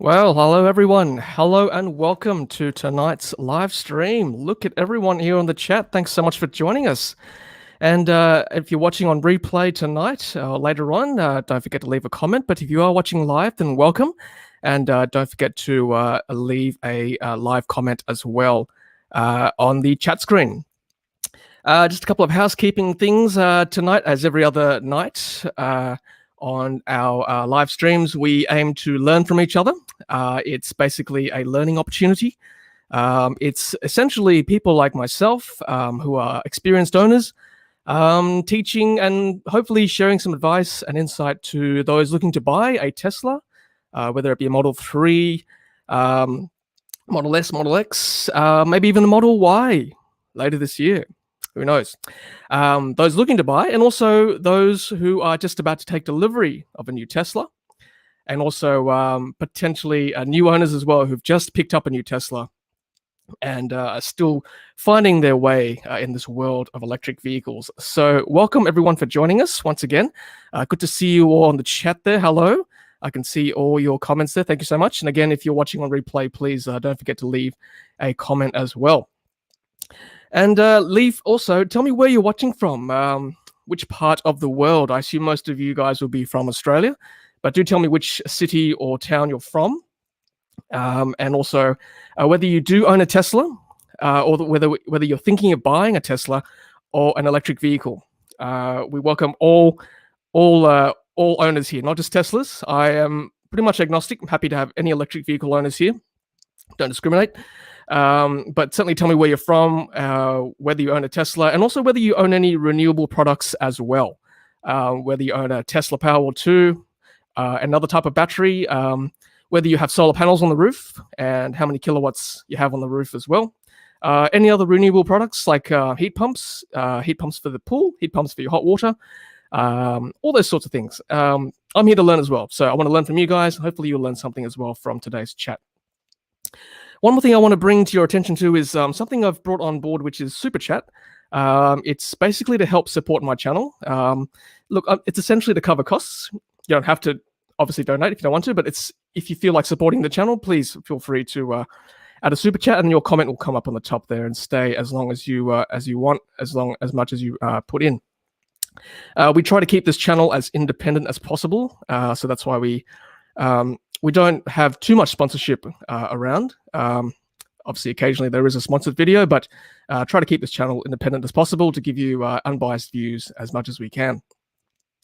Well, hello everyone. Hello and welcome to tonight's live stream. Look at everyone here on the chat. Thanks so much for joining us. And if you're watching on replay tonight or later on, don't forget to leave a comment. But if you are watching live, then welcome. And don't forget to leave a live comment as well on the chat screen. Just a couple of housekeeping things tonight, as every other night. On our live streams, we aim to learn from each other. It's basically a learning opportunity. It's essentially people like myself who are experienced owners teaching and hopefully sharing some advice and insight to those looking to buy a Tesla, whether it be a Model 3, Model S, Model X, maybe even a Model Y later this year. Who knows? Those looking to buy, and also those who are just about to take delivery of a new Tesla, and also potentially new owners as well who've just picked up a new Tesla and are still finding their way in this world of electric vehicles. So welcome everyone for joining us once again. Good to see you all on the chat there. Hello. I can see all your comments there. Thank you so much. And again, if you're watching on replay, please don't forget to leave a comment as well. And leave also, tell me where you're watching from, which part of the world. I assume most of you guys will be from Australia, but do tell me which city or town you're from. And also whether you do own a Tesla or whether you're thinking of buying a Tesla or an electric vehicle. We welcome all owners here, not just Teslas. I am pretty much agnostic. I'm happy to have any electric vehicle owners here. Don't discriminate. But certainly tell me where you're from, whether you own a Tesla, and also whether you own any renewable products as well. Whether you own a Tesla Powerwall 2, another type of battery, whether you have solar panels on the roof, and how many kilowatts you have on the roof as well. Any other renewable products like heat pumps for the pool, heat pumps for your hot water, all those sorts of things. I'm here to learn as well. So I want to learn from you guys. Hopefully you'll learn something as well from today's chat. One more thing I want to bring to your attention to is something I've brought on board, which is SuperChat. It's basically to help support my channel. Look, it's essentially to cover costs. You don't have to obviously donate if you don't want to, but if you feel like supporting the channel, please feel free to add a SuperChat, and your comment will come up on the top there and stay as long as you want, as much as you put in. We try to keep this channel as independent as possible, so that's why we don't have too much sponsorship around. Obviously, occasionally there is a sponsored video, but try to keep this channel independent as possible to give you unbiased views as much as we can.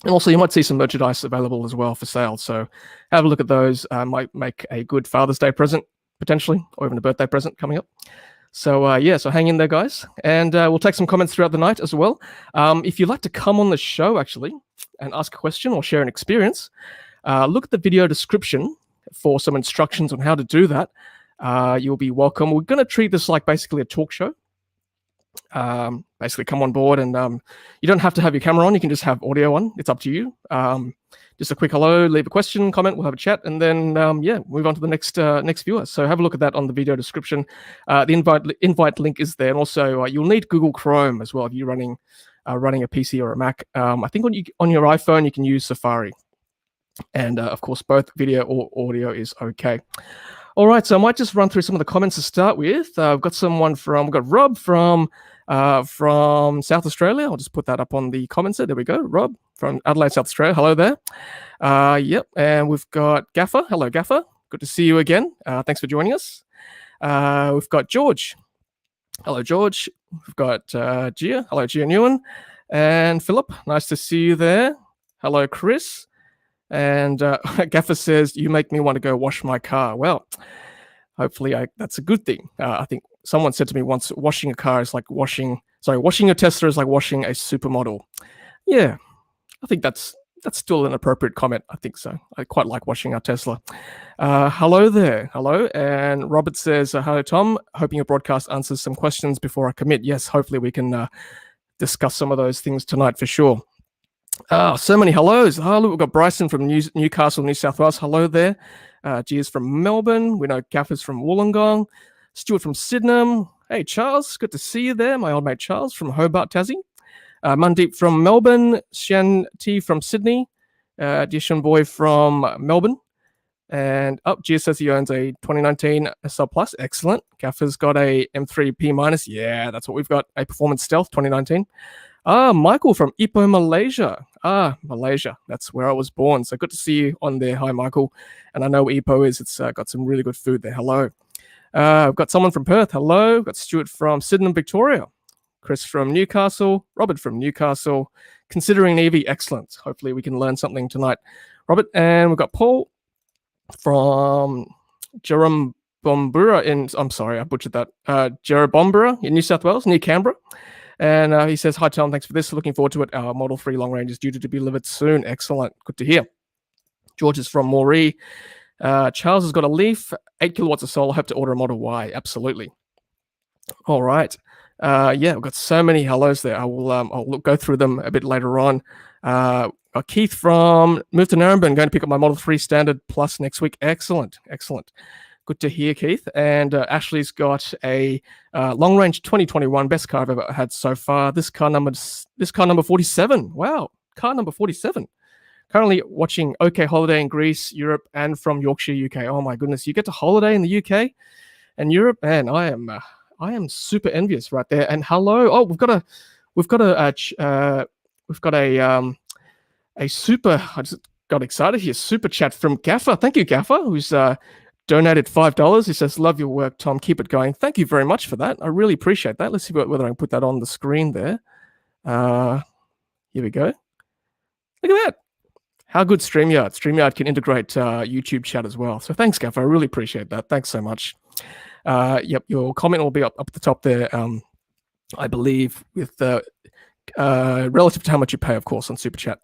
And also, you might see some merchandise available as well for sale. So have a look at those. Might make a good Father's Day present, potentially, or even a birthday present coming up. So yeah, so hang in there, guys. And we'll take some comments throughout the night as well. If you'd like to come on the show, actually, and ask a question or share an experience, look at the video description for some instructions on how to do that. You'll be welcome. We're going to treat this like basically a talk show. Basically come on board, and you don't have to have your camera on. You can just have audio on. It's up to you. Just a quick hello, leave a question, comment, we'll have a chat, and then yeah, move on to the next viewer. So have a look at that on the video description. The invite link is there, and also you'll need Google Chrome as well if you're running a PC or a Mac. I think on your iPhone you can use Safari. And of course, both video or audio is okay. All right, so I might just run through some of the comments to start with. We've got we've got Rob from South Australia. I'll just put that up on the comments there. There we go, Rob from Adelaide, South Australia. Hello there. Yep, and we've got Gaffer. Hello, Gaffer. Good to see you again. Thanks for joining us. We've got George. Hello, George. We've got Gia. Hello, Gia Newen. And Philip. Nice to see you there. Hello, Chris. And Gaffer says, you make me want to go wash my car. Well, hopefully that's a good thing. I think someone said to me once, washing a car is like washing a Tesla is like washing a supermodel. Yeah, I think that's still an appropriate comment. I think so. I quite like washing our Tesla. Hello there. Hello. And Robert says, hello, Tom. Hoping your broadcast answers some questions before I commit. Yes, hopefully we can discuss some of those things tonight for sure. So many hellos. Oh, look, we've got Bryson from Newcastle, New South Wales. Hello there. Gia's from Melbourne. We know Gaffer's from Wollongong. Stuart from Sydenham. Hey, Charles. Good to see you there. My old mate Charles from Hobart, Tassie. Mandeep from Melbourne. Shan T from Sydney. Dishan Boy from Melbourne. And Gia says he owns a 2019 SL Plus. Excellent. Gaffer's got a M3 P minus. Yeah, that's what we've got. A Performance Stealth 2019. Michael from Ipoh, Malaysia. Malaysia. That's where I was born. So good to see you on there. Hi, Michael. And I know where Ipoh is. It's got some really good food there. Hello. I've got someone from Perth. Hello. We've got Stuart from Sydenham, Victoria. Chris from Newcastle. Robert from Newcastle. Considering EV. Excellent. Hopefully we can learn something tonight. Robert. And we've got Paul from Jeremobombura in, I'm sorry, I butchered that, Jeremobombura in New South Wales, near Canberra. And he says, hi, Tom, thanks for this. Looking forward to it. Our Model 3 long range is due to be delivered soon. Excellent. Good to hear. George is from Moree. Charles has got a Leaf, 8 kilowatts of solar. Hope to order a Model Y. Absolutely. All right. Yeah, we've got so many hellos there. I'll go through them a bit later on. Keith from moved to Narrabeen, going to pick up my Model 3 Standard Plus next week. Excellent. Good to hear, Keith. And Ashley's got a long range 2021, best car I've ever had so far. This car number 47. Wow, car number 47. Currently watching OK Holiday in Greece, Europe, and from Yorkshire, UK. Oh my goodness, you get to holiday in the UK and Europe, man. I am super envious right there. And hello, oh, we've got a super. I just got excited here. Super chat from Gaffer. Thank you, Gaffer, who's donated $5. He says, love your work, Tom. Keep it going. Thank you very much for that. I really appreciate that. Let's see whether I can put that on the screen there. Here we go. Look at that. How good StreamYard. StreamYard can integrate YouTube chat as well. So thanks, Gaffer. I really appreciate that. Thanks so much. Yep, your comment will be up at the top there, I believe, with relative to how much you pay, of course, on Super Chat.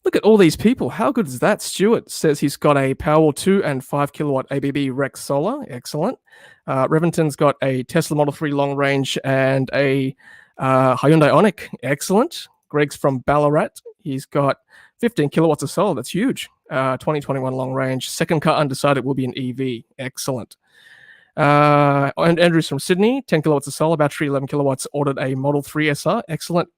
Look at all these people. How good is that? Stuart says he's got a Powerwall 2 and 5 kilowatt ABB Rex Solar. Excellent. Reventon's got a Tesla Model 3 long range and a Hyundai Ioniq. Excellent. Greg's from Ballarat. He's got 15 kilowatts of solar. That's huge. 2021 long range. Second car undecided will be an EV. Excellent. And Andrew's from Sydney, 10 kilowatts of solar, battery, 11 kilowatts, ordered a Model 3 SR. Excellent.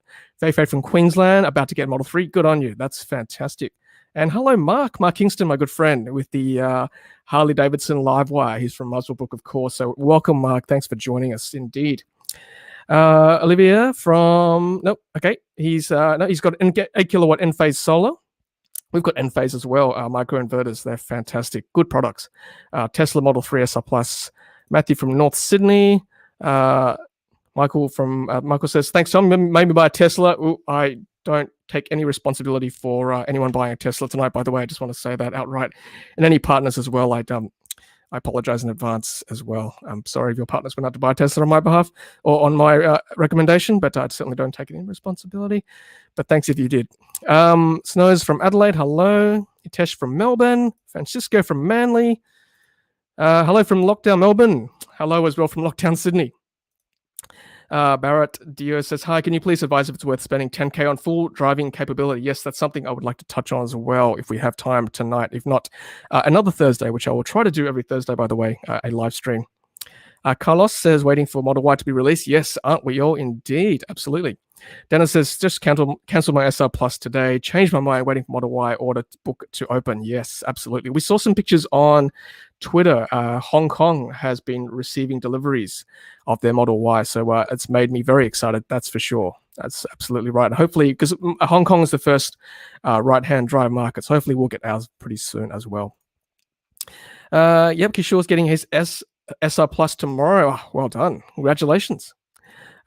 Fei from Queensland, about to get Model 3. Good on you. That's fantastic. And hello, Mark Kingston, my good friend, with the Harley Davidson Livewire. He's from Muzzlebrook, of course. So welcome, Mark. Thanks for joining us, indeed. Olivia from, nope, okay. He's got an 8 kilowatt N-phase solar. We've got N-phase as well, microinverters. They're fantastic. Good products. Tesla Model 3 SR Plus. Matthew from North Sydney. Michael says, thanks, Tom. Maybe buy a Tesla. Ooh, I don't take any responsibility for anyone buying a Tesla tonight, by the way. I just want to say that outright. And any partners as well, I apologize in advance as well. I'm sorry if your partners went out to buy a Tesla on my behalf or on my recommendation, but I certainly don't take any responsibility. But thanks if you did. Snows from Adelaide. Hello. Hitesh from Melbourne. Francisco from Manly. Hello from Lockdown Melbourne. Hello as well from Lockdown Sydney. Barrett Dio says, hi, can you please advise if it's worth spending 10K on full driving capability? Yes, that's something I would like to touch on as well if we have time tonight. If not, another Thursday, which I will try to do every Thursday, by the way, a live stream. Carlos says, waiting for Model Y to be released. Yes, aren't we all? Indeed, absolutely. Dennis says, just cancel my SR Plus today. Changed my mind, waiting for Model Y order book to open. Yes, absolutely. We saw some pictures on Twitter. Hong Kong has been receiving deliveries of their Model Y. So it's made me very excited, that's for sure. That's absolutely right. Hopefully, because Hong Kong is the first right-hand drive market, so hopefully we'll get ours pretty soon as well. Yep, Kishore's getting his SR Plus tomorrow. Oh, well done. Congratulations.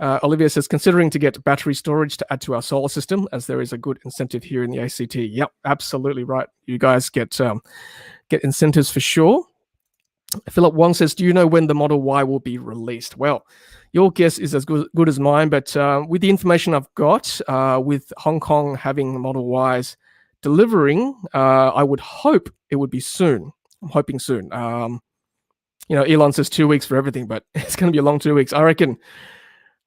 Olivia says, considering to get battery storage to add to our solar system, as there is a good incentive here in the ACT. Yep, absolutely right. You guys get incentives for sure. Philip Wong says, do you know when the Model Y will be released? Well, your guess is as good as mine, but with the information I've got, with Hong Kong having Model Ys delivering, I would hope it would be soon. I'm hoping soon. Elon says 2 weeks for everything, but it's going to be a long 2 weeks. I reckon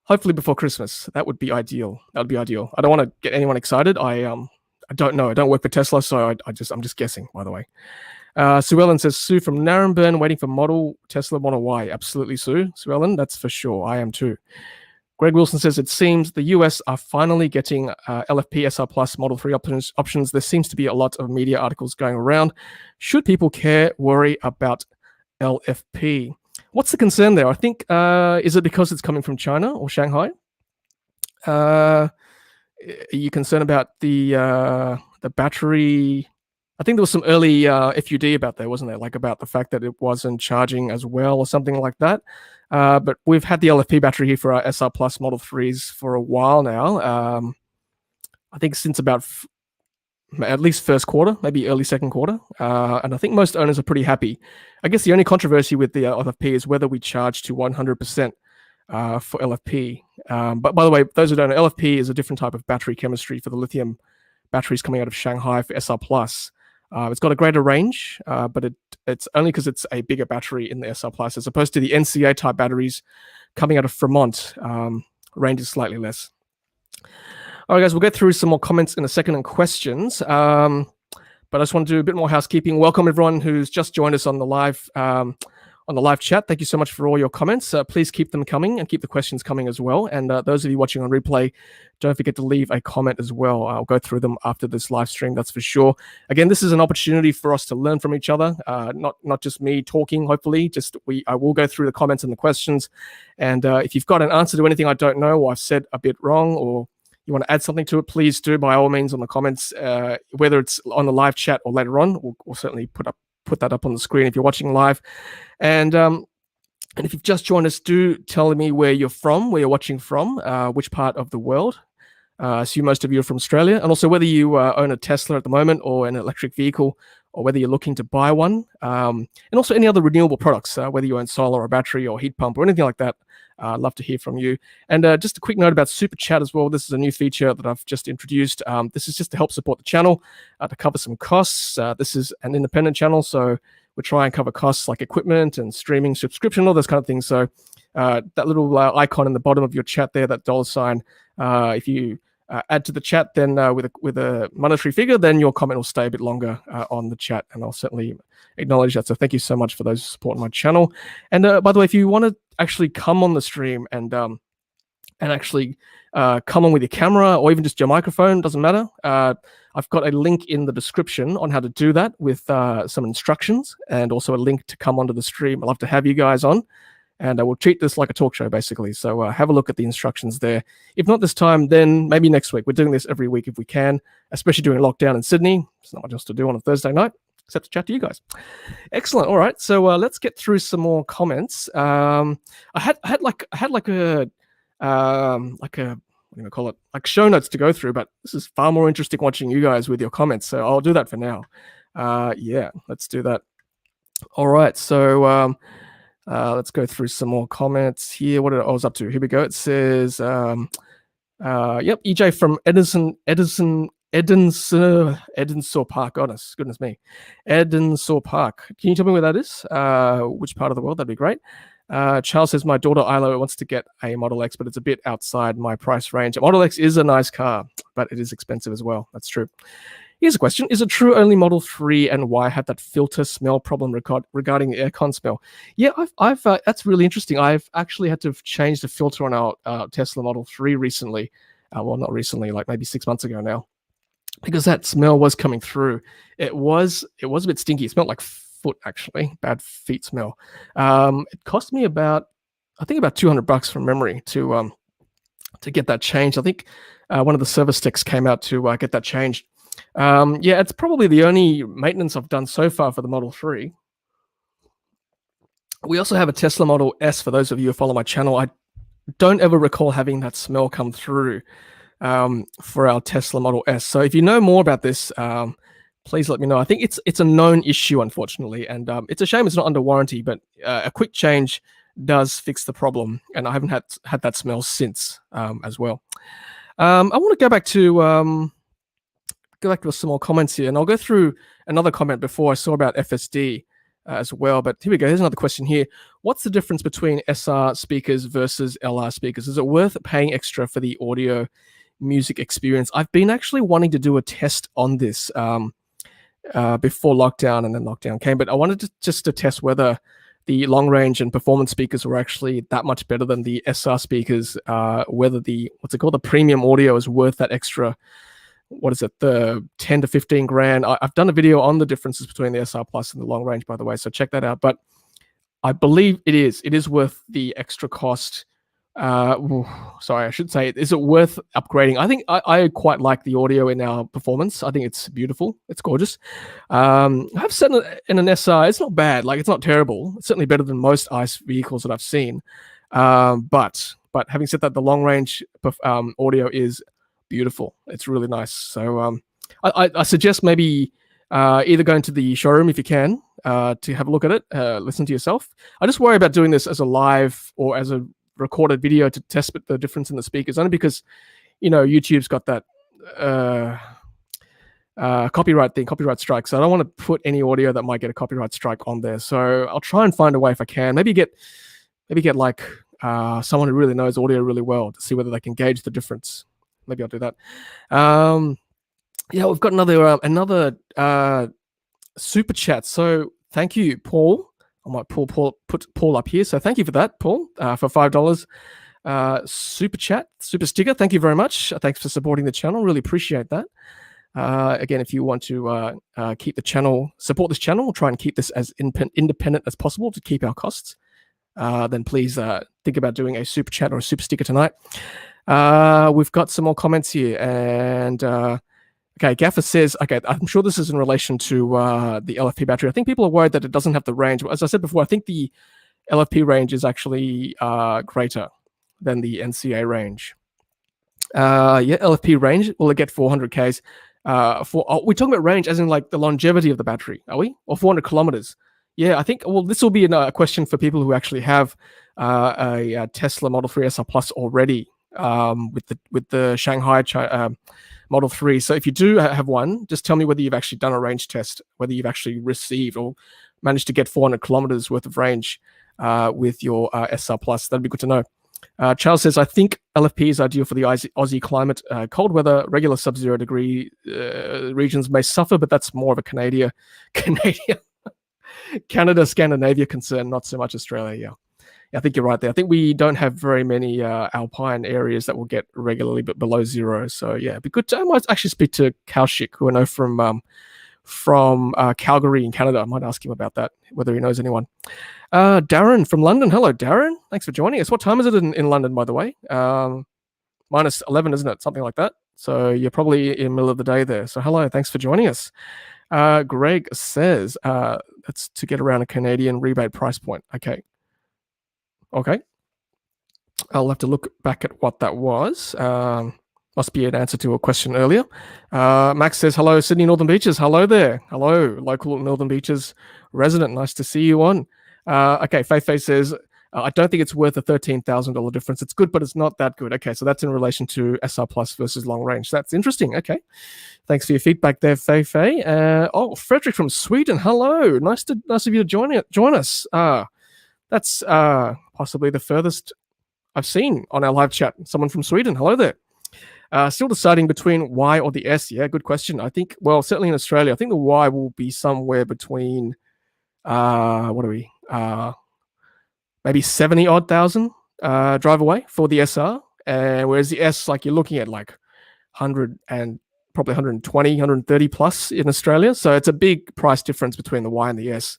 hopefully before Christmas. That would be ideal. That would be ideal. I don't want to get anyone excited. I don't know. I don't work for Tesla, so I'm just guessing, by the way. Sue Ellen says, Sue from Narrabeen, waiting for Tesla Model Y. Absolutely, Sue Ellen, that's for sure. I am too. Greg Wilson says, it seems the US are finally getting LFP SR Plus Model 3 options. There seems to be a lot of media articles going around. Should people worry about LFP? What's the concern there? I think, is it because it's coming from China or Shanghai? Are you concerned about the battery? I think there was some early FUD about that, wasn't there? Like about the fact that it wasn't charging as well or something like that. But we've had the LFP battery here for our SR Plus Model 3s for a while now. I think since about at least first quarter, maybe early second quarter. And I think most owners are pretty happy. I guess the only controversy with the LFP is whether we charge to 100% for LFP. But by the way, those who don't know, LFP is a different type of battery chemistry for the lithium batteries coming out of Shanghai for SR Plus. It's got a greater range, but it's only because it's a bigger battery in the SR Plus as opposed to the NCA type batteries coming out of Fremont. Range is slightly less. All right, guys, we'll get through some more comments in a second and questions. But I just want to do a bit more housekeeping. Welcome everyone who's just joined us on the live chat. Thank you so much for all your comments. Please keep them coming and keep the questions coming as well. And those of you watching on replay, don't forget to leave a comment as well. I'll go through them after this live stream, that's for sure. Again, this is an opportunity for us to learn from each other, not just me talking, hopefully. I will go through the comments and the questions. And if you've got an answer to anything I don't know or I've said a bit wrong or you want to add something to it, please do by all means on the comments, whether it's on the live chat or later on. We'll certainly put that up on the screen if you're watching live. And if you've just joined us, do tell me where you're from, where you're watching from, which part of the world. I assume most of you are from Australia, and also whether you own a Tesla at the moment or an electric vehicle, or whether you're looking to buy one, and also any other renewable products, whether you own solar or battery or heat pump or anything like that. I'd love to hear from you. And just a quick note about SuperChat as well. This is a new feature that I've just introduced. This is just to help support the channel, to cover some costs. This is an independent channel, so we try and cover costs like equipment and streaming, subscription, all those kind of things. So that little icon in the bottom of your chat there, that $sign, if you add to the chat, then with a monetary figure, then your comment will stay a bit longer on the chat, and I'll certainly acknowledge that. So thank you so much for those supporting my channel. And by the way, if you want to actually come on the stream and actually come on with your camera or even just your microphone, doesn't matter. I've got a link in the description on how to do that with some instructions and also a link to come onto the stream. I'd love to have you guys on. And we'll treat this like a talk show, basically. So have a look at the instructions there. If not this time, then maybe next week. We're doing this every week if we can, especially during lockdown in Sydney. There's not much else to do on a Thursday night except to chat to you guys. Excellent. All right. So let's get through some more comments. I had like a what do you call it? Like show notes to go through, but this is far more interesting watching you guys with your comments. So I'll do that for now. Yeah, let's do that. All right. So let's go through some more comments here. What I was up to? Here we go. It says, yep, EJ from Edensor Park. Goodness me. Edensor Park. Can you tell me where that is? Which part of the world? That'd be great. Charles says, my daughter Ilo wants to get a Model X, but it's a bit outside my price range. A Model X is a nice car, but it is expensive as well. That's true. Here's a question. Is it true only Model 3 and Y had that filter smell problem regarding the aircon smell? Yeah, I've that's really interesting. I've actually had to change the filter on our Tesla Model 3 recently. Well, not recently, like maybe 6 months ago now, because that smell was coming through. It was a bit stinky. It smelled like foot, actually, bad feet smell. It cost me about $200 from memory to get that changed. I think one of the service techs came out to get that changed. Yeah, it's probably the only maintenance I've done so far for the Model 3. We also have a Tesla Model S. For those of you who follow my channel, I don't ever recall having that smell come through for our Tesla Model S. So if you know more about this, please let me know. I think it's a known issue, unfortunately, and it's a shame it's not under warranty, but a quick change does fix the problem, and I haven't had that smell since as well. I want to go back to some more comments here, and I'll go through another comment before I saw about FSD as well. But here we go. Here's another question here. What's the difference between SR speakers versus LR speakers? Is it worth paying extra for the audio music experience? I've been actually wanting to do a test on this before lockdown, and then lockdown came, but I wanted to test whether the long range and performance speakers were actually that much better than the SR speakers. Whether the the premium audio is worth that extra, the 10 to 15 grand. I've done a video on the differences between the SR Plus and the long range, by the way, so check that out. But I believe it is worth the extra cost. Sorry, I should say, is it worth upgrading? I think I quite like the audio in our performance. I think it's beautiful. It's gorgeous. I've sat in an SR. It's not bad. Like, it's not terrible. It's certainly better than most ICE vehicles that I've seen. But having said that, the long range audio is beautiful. It's really nice. So I suggest maybe either going to the showroom if you can to have a look at it, listen to yourself. I just worry about doing this as a live or as a recorded video to test the difference in the speakers, only because YouTube's got that copyright strike, so I don't want to put any audio that might get a copyright strike on there. So I'll try and find a way if I can, maybe get like someone who really knows audio really well to see whether they can gauge the difference. Maybe I'll do that. Yeah, we've got another super chat, so thank you, Paul. I might put Paul up here. So thank you for that, Paul, for $5 super chat, super sticker. Thank you very much. Thanks for supporting the channel. Really appreciate that. Again, if you want to keep the channel, support this channel, we'll try and keep this as independent as possible to keep our costs, then please think about doing a super chat or a super sticker tonight. We've got some more comments here, and okay, Gaffer says, okay, I'm sure this is in relation to the LFP battery. I think people are worried that it doesn't have the range. As I said before, I think the LFP range is actually greater than the NCA range. Yeah, LFP range, will it get 400 Ks? We're talking about range as in like the longevity of the battery, are we? Or 400 kilometers? Yeah, I think, well, this will be a question for people who actually have a Tesla Model 3 SR Plus already with the Shanghai Model 3. So if you do have one, just tell me whether you've actually done a range test, whether you've actually received or managed to get 400 kilometers worth of range with your SR Plus. That'd be good to know. Charles says, I think LFP is ideal for the Aussie climate. Cold weather, regular sub-zero degree regions may suffer, but that's more of a Canada, Scandinavia concern, not so much Australia. Yeah, I think you're right there. I think we don't have very many alpine areas that will get regularly but below zero. So yeah, it'd be good. I might actually speak to Kaushik, who I know from Calgary in Canada. I might ask him about that, whether he knows anyone. Darren from London. Hello, Darren. Thanks for joining us. What time is it in London, by the way? Minus 11, isn't it? Something like that. So you're probably in the middle of the day there. So hello, thanks for joining us. Greg says, that's to get around a Canadian rebate price point. Okay. I'll have to look back at what that was. Must be an answer to a question earlier. Max says, hello, Sydney Northern Beaches. Hello there. Hello, local Northern Beaches resident. Nice to see you on. Okay, Faye says, I don't think it's worth a $13,000 difference. It's good, but it's not that good. Okay, so that's in relation to SR Plus versus long range. That's interesting. Okay, thanks for your feedback there, Faye. Frederick from Sweden. Hello, nice of you to join us. That's possibly the furthest I've seen on our live chat. Someone from Sweden. Hello there. Still deciding between Y or the S. Yeah, good question. I think, well, certainly in Australia, I think the Y will be somewhere between, maybe 70-odd thousand drive away for the SR. Whereas the S, like, you're looking at like 100 and probably 120, 130 plus in Australia. So it's a big price difference between the Y and the S.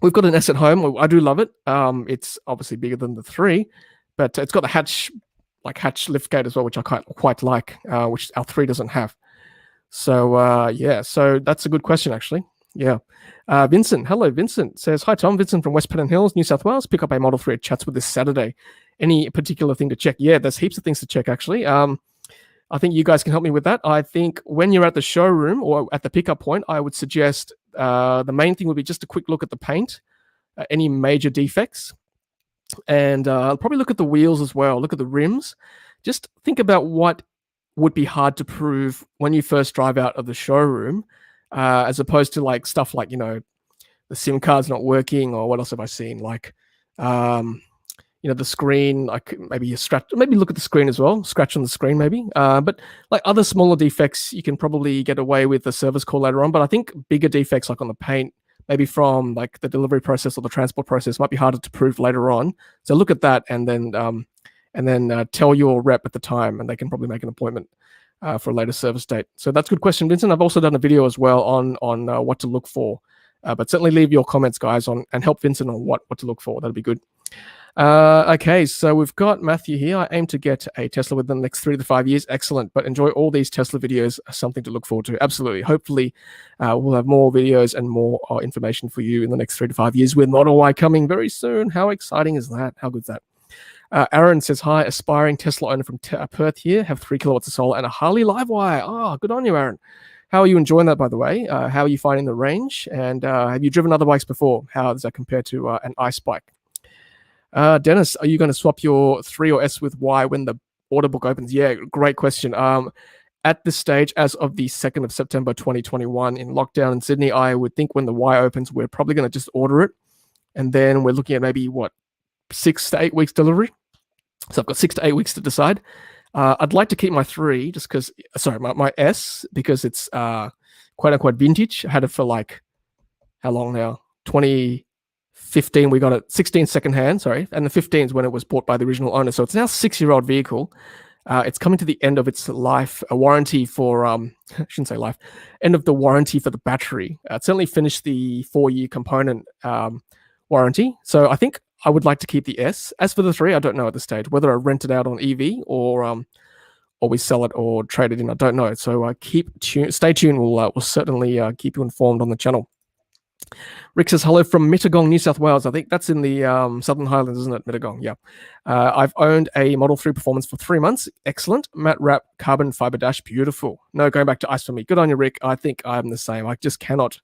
We've got an S at home. I do love it. It's obviously bigger than the 3, but it's got the hatch liftgate as well, which I quite like, which our 3 doesn't have. So yeah, so that's a good question actually. Yeah. Vincent, hello, Vincent says, hi Tom, Vincent from West Pennant Hills, New South Wales. Pick up a Model 3 at Chatswood this Saturday. Any particular thing to check? Yeah, there's heaps of things to check actually. I think you guys can help me with that. I think when you're at the showroom or at the pickup point, I would suggest the main thing would be just a quick look at the paint, any major defects, and probably look at the wheels as well. Look at the rims. Just think about what would be hard to prove when you first drive out of the showroom, as opposed to like stuff like, the SIM card's not working, or what else have I seen? Like, the screen, like maybe maybe look at the screen as well, scratch on the screen maybe. But like other smaller defects, you can probably get away with the service call later on. But I think bigger defects like on the paint, maybe from like the delivery process or the transport process might be harder to prove later on. So look at that and then tell your rep at the time, and they can probably make an appointment for a later service date. So that's a good question, Vincent. I've also done a video as well on what to look for, but certainly leave your comments, guys, on and help Vincent on what to look for. That'd be good. Okay, so we've got Matthew here. I aim to get a Tesla within the next 3 to 5 years. Excellent, but enjoy all these Tesla videos. Something to look forward to. Absolutely. Hopefully, we'll have more videos and more information for you in the next 3 to 5 years with Model Y coming very soon. How exciting is that? How good is that? Aaron says, hi, aspiring Tesla owner from Perth here. Have 3 kilowatts of solar and a Harley Livewire. Oh, good on you, Aaron. How are you enjoying that, by the way? How are you finding the range? And have you driven other bikes before? How does that compare to an ICE bike? Dennis, are you going to swap your 3 or S with Y when the order book opens? Yeah, great question. At this stage, as of the 2nd of September 2021, in lockdown in Sydney, I would think when the Y opens, we're probably going to just order it. And then we're looking at maybe, 6 to 8 weeks delivery. So I've got 6 to 8 weeks to decide. I'd like to keep my 3 just because, my S, because it's quote unquote vintage. I had it for like, how long now? 2015, we got it 16 secondhand, and the 15 is when it was bought by the original owner. So it's now a 6-year-old vehicle. It's coming to the end of its life, a warranty for, I shouldn't say life, end of the warranty for the battery. It certainly finished the 4-year component warranty. So I think I would like to keep the S. As for the 3, I don't know at this stage, whether I rent it out on EV or we sell it or trade it in. I don't know. So stay tuned. We'll certainly keep you informed on the channel. Rick says, hello from Mittagong, New South Wales. I think that's in the Southern Highlands, isn't it? Mittagong, yeah. I've owned a Model 3 Performance for 3 months. Excellent. Matte wrap, carbon fiber dash, beautiful. No, going back to ICE for me. Good on you, Rick. I think I'm the same. I just cannot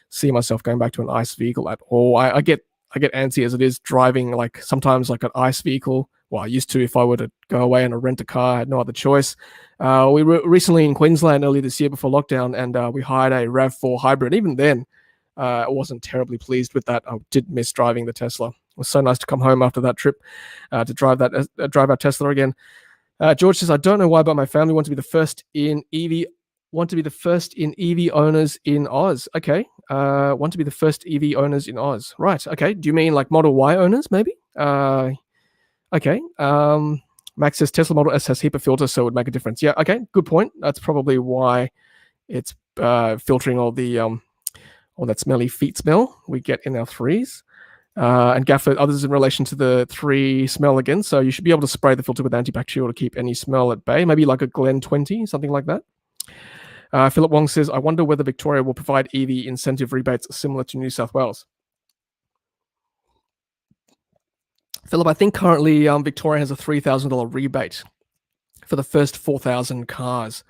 see myself going back to an ICE vehicle at all. I get antsy as it is driving, like sometimes like an ICE vehicle. Well, I used to if I were to go away and rent a car. I had no other choice. We were recently in Queensland earlier this year before lockdown, and we hired a RAV4 hybrid. Even then, I wasn't terribly pleased with that. I did miss driving the Tesla. It was so nice to come home after that trip to drive our Tesla again. George says, I don't know why, but my family want to be the first in EV. Want to be the first in EV owners in Oz. Okay. Want to be the first EV owners in Oz. Right. Okay. Do you mean like Model Y owners, maybe? Okay. Max says Tesla Model S has HEPA filter, so it would make a difference. Yeah. Okay. Good point. That's probably why it's filtering all that smelly feet smell we get in our 3s. And Gaffer, others in relation to the 3 smell again. So you should be able to spray the filter with antibacterial to keep any smell at bay. Maybe like a Glen 20, something like that. Philip Wong says, I wonder whether Victoria will provide EV incentive rebates similar to New South Wales. Philip, I think currently Victoria has a $3,000 rebate for the first 4,000 cars.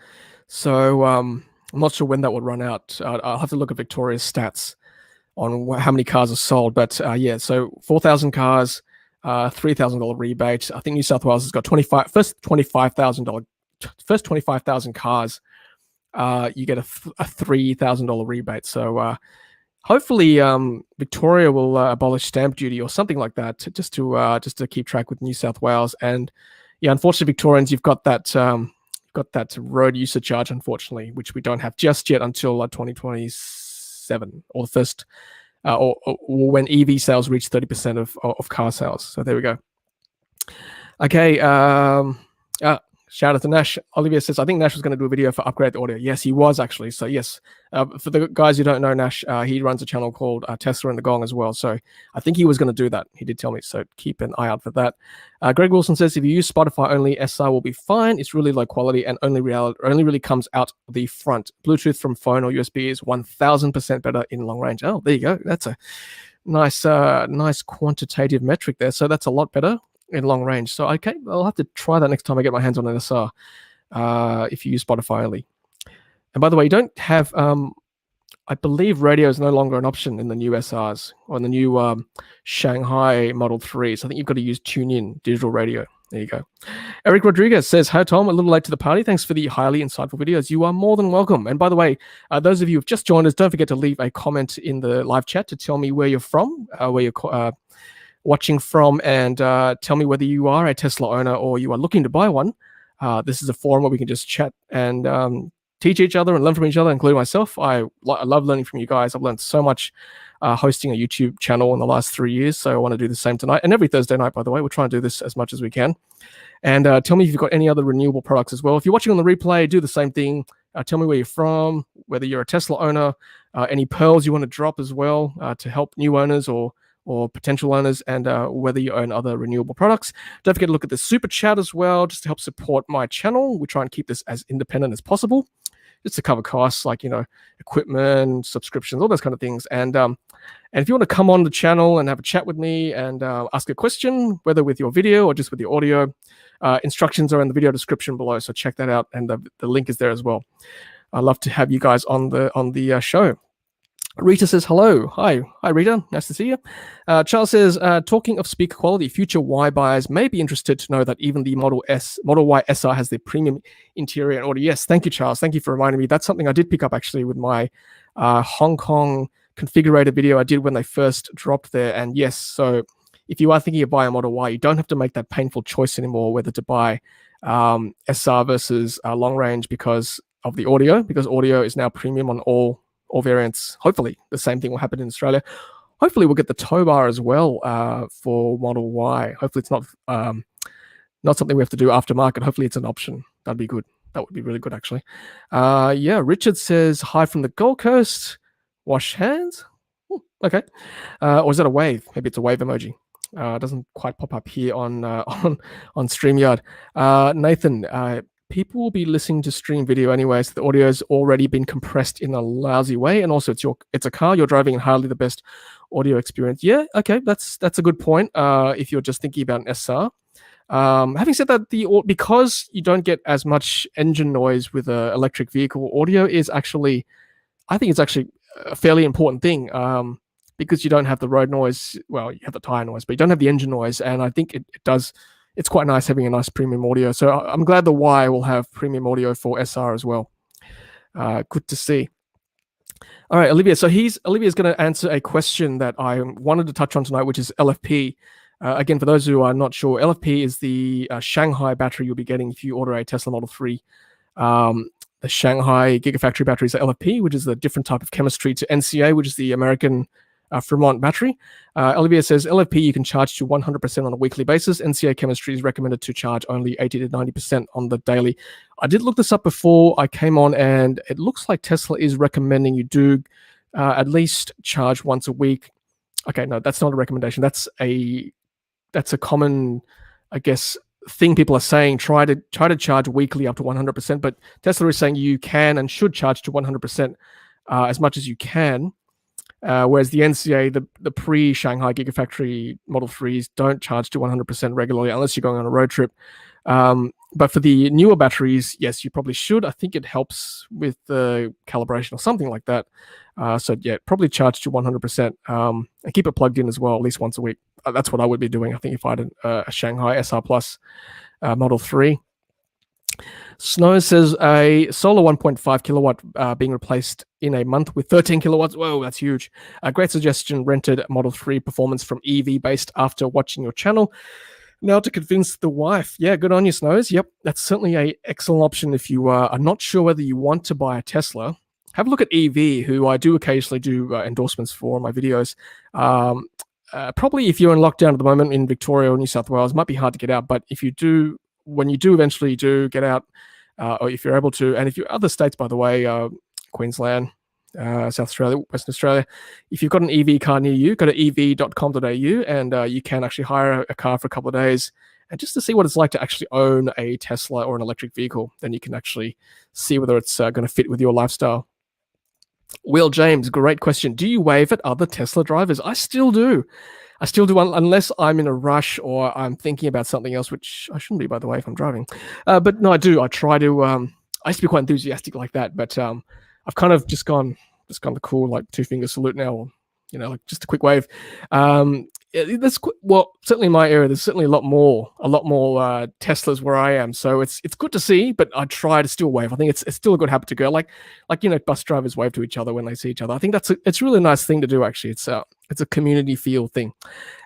So I'm not sure when that would run out. I'll have to look at Victoria's stats on how many cars are sold. But yeah, so 4,000 cars, $3,000 rebate. I think New South Wales has got first $25,000 cars. You get a $3,000 rebate. So hopefully Victoria will abolish stamp duty or something like that, just to keep track with New South Wales. And yeah, unfortunately, Victorians, you've got that road user charge, unfortunately, which we don't have just yet until 2027 or the first or when EV sales reach 30% of car sales. So there we go. Okay. Shout out to Nash. Olivia says, I think Nash was going to do a video for upgrade the audio. Yes, he was actually. So yes, for the guys who don't know Nash, he runs a channel called Tesla and the Gong as well. So I think he was going to do that. He did tell me. So keep an eye out for that. Greg Wilson says, if you use Spotify only, SR will be fine. It's really low quality and only really comes out the front. Bluetooth from phone or USB is 1000% better in long range. Oh, there you go. That's a nice quantitative metric there. So that's a lot better in long range. So okay, I'll have to try that next time I get my hands on an SR if you use Spotify only. And by the way, you don't have I believe radio is no longer an option in the new SRs or in the new Shanghai Model 3s. I think you've got to use TuneIn digital radio. There you go. Eric Rodriguez says, hi Tom, a little late to the party. Thanks for the highly insightful videos. You are more than welcome. And by the way, those of you who've just joined us, don't forget to leave a comment in the live chat to tell me where you're from, where you're watching from, and tell me whether you are a Tesla owner or you are looking to buy one. This is a forum where we can just chat and teach each other and learn from each other, including myself. I love learning from you guys. I've learned so much hosting a YouTube channel in the last 3 years, so I want to do the same tonight. And every Thursday night, by the way, we're trying to do this as much as we can. And tell me if you've got any other renewable products as well. If you're watching on the replay, do the same thing. Tell me where you're from, whether you're a Tesla owner, any pearls you want to drop as well to help new owners or potential owners, and whether you own other renewable products. Don't forget to look at the super chat as well, just to help support my channel. We try and keep this as independent as possible, just to cover costs like, equipment, subscriptions, all those kind of things. And if you want to come on the channel and have a chat with me and ask a question, whether with your video or just with the audio, instructions are in the video description below, so check that out, and the link is there as well. I'd love to have you guys on the show. Rita says hello. Hi Rita, nice to see you. Charles says, talking of speaker quality, future Y buyers may be interested to know that even the Model Y SR has the premium interior and audio. Yes, thank you, Charles. Thank you for reminding me. That's something I did pick up actually with my Hong Kong configurator video I did when they first dropped there. And yes, so if you are thinking of buying a Model Y, you don't have to make that painful choice anymore whether to buy SR versus long range because of the audio, because audio is now premium on all variants. Hopefully the same thing will happen in Australia. Hopefully we'll get the tow bar as well for Model Y. Hopefully it's not something we have to do aftermarket. Hopefully it's an option. That'd be good. That would be really good actually. Richard says hi from the Gold Coast. Wash hands. Okay. Or is that a wave? Maybe it's a wave emoji. It doesn't quite pop up here on StreamYard. Nathan, people will be listening to stream video anyway, so the audio's already been compressed in a lousy way, and also it's a car you're driving and hardly the best audio experience. Yeah, okay, that's a good point. If you're just thinking about an SR. Having said that, because you don't get as much engine noise with an electric vehicle, audio is actually, I think it's actually a fairly important thing. Because you don't have the road noise. Well, you have the tire noise, but you don't have the engine noise, and I think it's quite nice having a nice premium audio. So I'm glad the Y will have premium audio for SR as well. Good to see. All right, Olivia. So Olivia's going to answer a question that I wanted to touch on tonight, which is LFP. Again, for those who are not sure, LFP is the Shanghai battery you'll be getting if you order a Tesla Model 3. The Shanghai Gigafactory batteries are LFP, which is a different type of chemistry to NCA, which is the American Fremont battery. Olivia says LFP you can charge to 100% on a weekly basis. NCA chemistry is recommended to charge only 80 to 90% on the daily. I did look this up before I came on, and it looks like Tesla is recommending you do at least charge once a week. Okay, no, that's not a recommendation. That's a common, I guess, thing people are saying. Try to charge weekly up to 100%, but Tesla is saying you can and should charge to 100% as much as you can. Whereas the NCA, the pre-Shanghai Gigafactory Model 3s don't charge to 100% regularly unless you're going on a road trip. But for the newer batteries, yes, you probably should. I think it helps with the calibration or something like that. So yeah, probably charge to 100% and keep it plugged in as well, at least once a week. That's what I would be doing, I think, if I had a Shanghai SR Plus Model 3. Snow says a solar 1.5 kilowatt being replaced in a month with 13 kilowatts. Whoa, that's huge. A great suggestion, rented Model 3 performance from EV based after watching your channel. Now to convince the wife. Yeah, good on you, Snows. Yep, that's certainly an excellent option if you are not sure whether you want to buy a Tesla. Have a look at EV, who I do occasionally do endorsements for in my videos. Probably if you're in lockdown at the moment in Victoria or New South Wales, it might be hard to get out, but if you do, when you do eventually get out, or if you're able to, and if you're other states, by the way, Queensland, South Australia, Western Australia, if you've got an EV car near you, go to ev.com.au and you can actually hire a car for a couple of days, and just to see what it's like to actually own a Tesla or an electric vehicle. Then you can actually see whether it's going to fit with your lifestyle. Will James, great question. Do you wave at other Tesla drivers? I still do. Unless I'm in a rush or I'm thinking about something else, which I shouldn't be, by the way, if I'm driving. But no, I do. I try to. I used to be quite enthusiastic like that, but I've kind of just gone the cool, like, two-finger salute now, or like just a quick wave. Well, certainly in my area, there's certainly a lot more Teslas where I am, so it's good to see. But I try to still wave. I think it's still a good habit to go. Like bus drivers wave to each other when they see each other. I think it's really a nice thing to do. Actually, it's a community feel thing.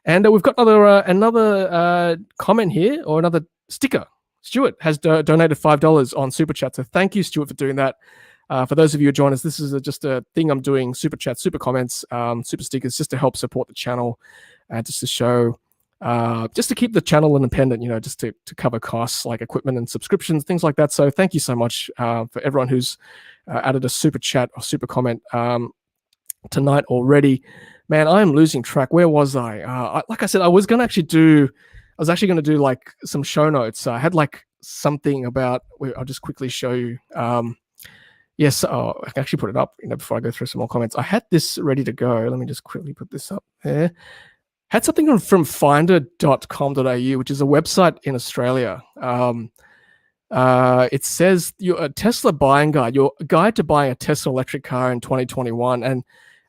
And we've got another comment here, or another sticker. Stuart has donated $5 on Super Chat. So thank you, Stuart, for doing that. For those of you who join us, this is just a thing I'm doing, Super Chat, Super Comments, Super Stickers, just to help support the channel, just to show, just to keep the channel independent, just to cover costs like equipment and subscriptions, things like that. So thank you so much for everyone who's added a Super Chat or Super Comment tonight already. Man, I am losing track. Where was I? Like I said, I was actually going to do like some show notes. I had like something about, I'll just quickly show you. Yes, I can actually put it up before I go through some more comments. I had this ready to go. Let me just quickly put this up there. Had something from finder.com.au, which is a website in Australia. It says a Tesla buying guide, your guide to buying a Tesla electric car in 2021,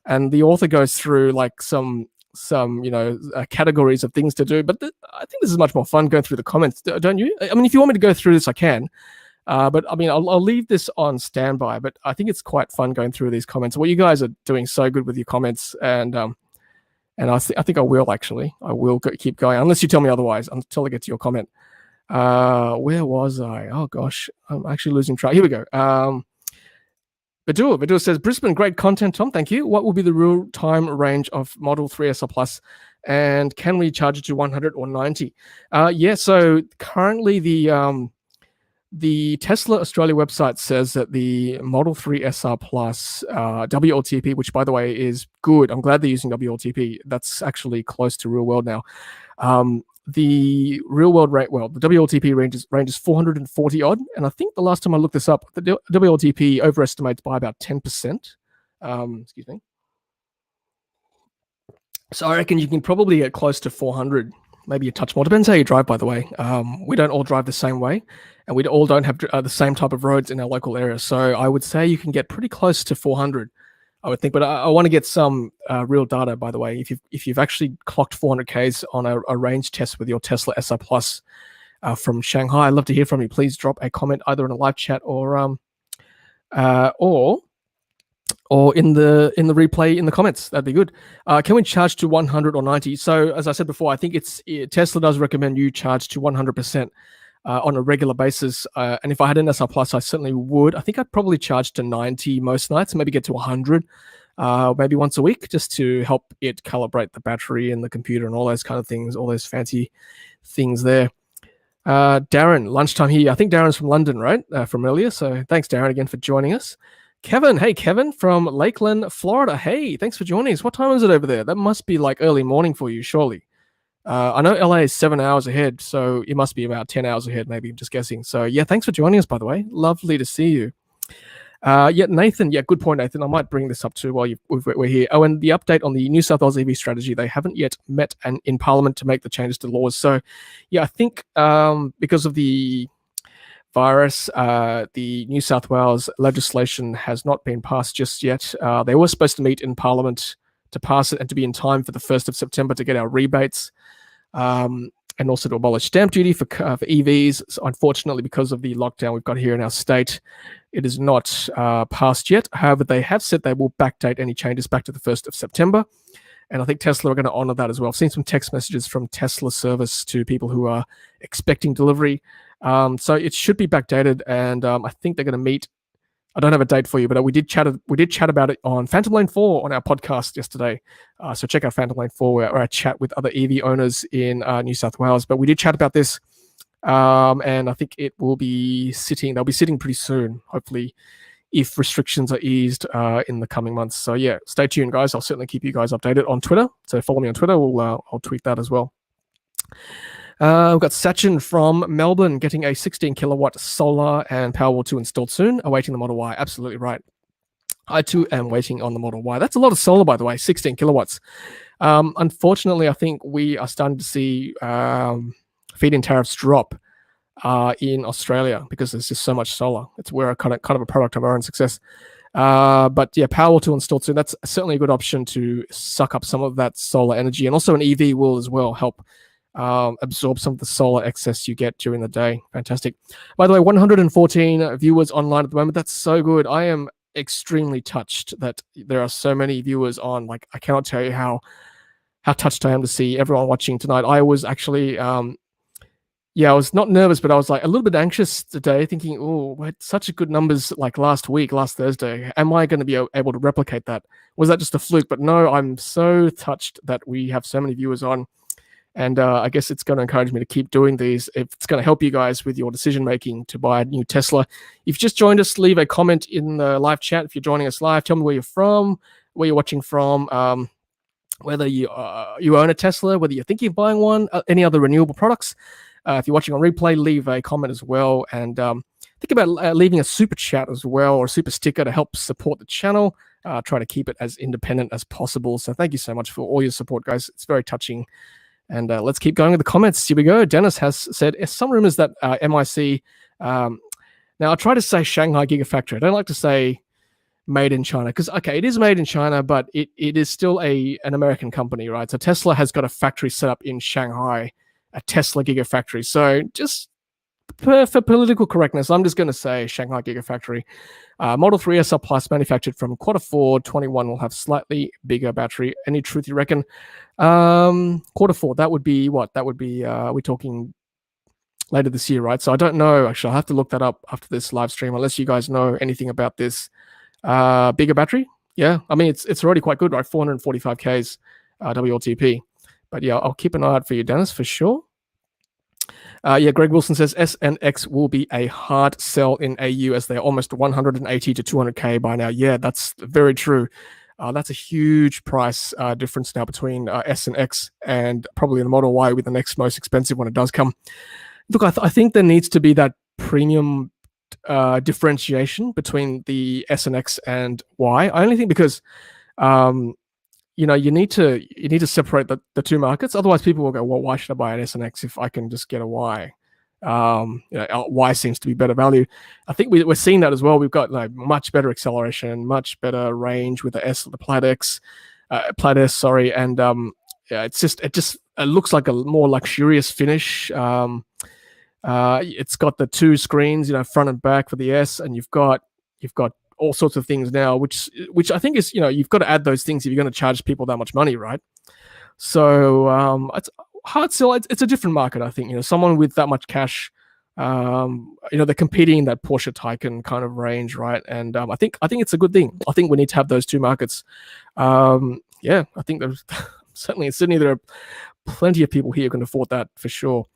and the author goes through like some categories of things to do. But I think this is much more fun going through the comments, don't you? I mean, if you want me to go through this, I can. But I mean, I'll leave this on standby. But I think it's quite fun going through these comments. Well, you guys are doing so good with your comments, and I think I will actually. I will keep going unless you tell me otherwise. Until I get to your comment. Where was I? Oh gosh, I'm actually losing track. Here we go. Badua says, Brisbane, great content, Tom. Thank you. What will be the real time range of Model 3 SL Plus? And can we charge it to 100 or 90? Yeah, so currently the Tesla Australia website says that the Model 3 SR Plus WLTP, which by the way is good. I'm glad they're using WLTP. That's actually close to real world now. The real world rate, the WLTP ranges 440 odd, and I think the last time I looked this up, the WLTP overestimates by about 10%. Excuse me. So I reckon you can probably get close to 400, maybe a touch more. Depends how you drive, by the way. We don't all drive the same way, and we all don't have the same type of roads in our local area. So I would say you can get pretty close to 400. I would think, but I want to get some real data, by the way. If you've actually clocked 400 Ks on a range test with your Tesla SR Plus from Shanghai, I'd love to hear from you. Please drop a comment either in a live chat or in the replay in the comments. That'd be good. Can we charge to 100 or 90? So as I said before, I think Tesla does recommend you charge to 100%. On a regular basis, and if I had an SR Plus, I certainly would. I think I'd probably charge to 90 most nights, maybe get to 100, maybe once a week, just to help it calibrate the battery and the computer and all those kind of things, all those fancy things there. Darren, lunchtime here. I think Darren's from London, right? From earlier. So thanks, Darren, again for joining us. Kevin, hey, Kevin from Lakeland, Florida. Hey, thanks for joining us. What time is it over there? That must be like early morning for you, surely. I know LA is 7 hours ahead, so it must be about 10 hours ahead, maybe, I'm just guessing. So, yeah, thanks for joining us, by the way. Lovely to see you. Nathan, good point, Nathan. I might bring this up too while we're here. Oh, and the update on the New South Wales EV strategy, they haven't yet met in Parliament to make the changes to laws. So, yeah, I think because of the virus, the New South Wales legislation has not been passed just yet. They were supposed to meet in Parliament to pass it and to be in time for the 1st of September to get our rebates. And also to abolish stamp duty for EVs. So unfortunately, because of the lockdown we've got here in our state, it is not passed yet. However, they have said they will backdate any changes back to the 1st of September. And I think Tesla are going to honor that as well. I've seen some text messages from Tesla service to people who are expecting delivery. So it should be backdated, and I think they're going to meet. I don't have a date for you, but we did chat about it on Phantom Lane 4 on our podcast yesterday. So check out Phantom Lane 4 where I chat with other EV owners in New South Wales. But we did chat about this, and I think they'll be sitting pretty soon, hopefully, if restrictions are eased in the coming months. So yeah, stay tuned, guys. I'll certainly keep you guys updated on Twitter. So follow me on Twitter. I'll tweet that as well. We've got Sachin from Melbourne getting a 16 kilowatt solar and Powerwall 2 installed soon, awaiting the Model Y. Absolutely right. I too am waiting on the Model Y. That's a lot of solar, by the way, 16 kilowatts. Unfortunately, I think we are starting to see feed-in tariffs drop in Australia because there's just so much solar. We're a kind of a product of our own success. But yeah, Powerwall 2 installed soon. That's certainly a good option to suck up some of that solar energy, and also an EV will as well help absorb some of the solar excess you get during the day. Fantastic. By the way, 114 viewers online at the moment. That's so good. I am extremely touched that there are so many viewers on. Like, I cannot tell you how touched I am to see everyone watching tonight. I was actually Yeah, I was not nervous, but I was like a little bit anxious today, thinking, "Oh, we had such a good numbers like last week, last Thursday. Am I going to be able to replicate that? Was that just a fluke?" But no, I'm so touched that we have so many viewers on, and I guess it's going to encourage me to keep doing these. If it's going to help you guys with your decision making to buy a new Tesla. If you just joined us, leave a comment in the live chat. If you're joining us live, tell me where you're from, where you're watching from. Whether you own a Tesla, whether you're thinking of buying one, any other renewable products. If you're watching on replay, leave a comment as well. And think about leaving a super chat as well, or a super sticker to help support the channel. Try to keep it as independent as possible. So thank you so much for all your support, guys. It's very touching. And let's keep going with the comments. Here we go. Dennis has said, some rumors that MIC, now I try to say Shanghai Gigafactory. I don't like to say made in China, because okay, it is made in China, but it is still an American company, right? So Tesla has got a factory set up in Shanghai, a Tesla Gigafactory. So just for political correctness, I'm just going to say Shanghai Gigafactory. Model 3 SL Plus manufactured from Q4 21 will have slightly bigger battery. Any truth you reckon? Q4, that would be what? That would be, we're talking later this year, right? So I don't know. Actually, I'll have to look that up after this live stream, unless you guys know anything about this. Bigger battery, yeah. I mean, it's already quite good, right? 445 Ks WLTP. But yeah, I'll keep an eye out for you, Dennis, for sure. Yeah, Greg Wilson says S and X will be a hard sell in AU, as they're almost 180 to 200K by now. Yeah, that's very true. That's a huge price difference now between S and X, and probably the Model Y with the next most expensive when it does come. Look, I think there needs to be that premium differentiation between the S and X and Y. I only think because you need to separate the two markets. Otherwise, people will go, well, why should I buy an S and X if I can just get a Y? Y seems to be better value. I think we're seeing that as well. We've got like much better acceleration, much better range with the S, the Plaid S, sorry, and yeah, it looks like a more luxurious finish. It's got the two screens, front and back for the S, and you've got all sorts of things now, which I think is, you've got to add those things if you're going to charge people that much money, right? So it's hard sell. It's a different market, I think. Someone with that much cash, they're competing in that Porsche Taycan kind of range, right? And I think it's a good thing. I think we need to have those two markets. Yeah, I think there's certainly in Sydney there are plenty of people here who can afford that for sure.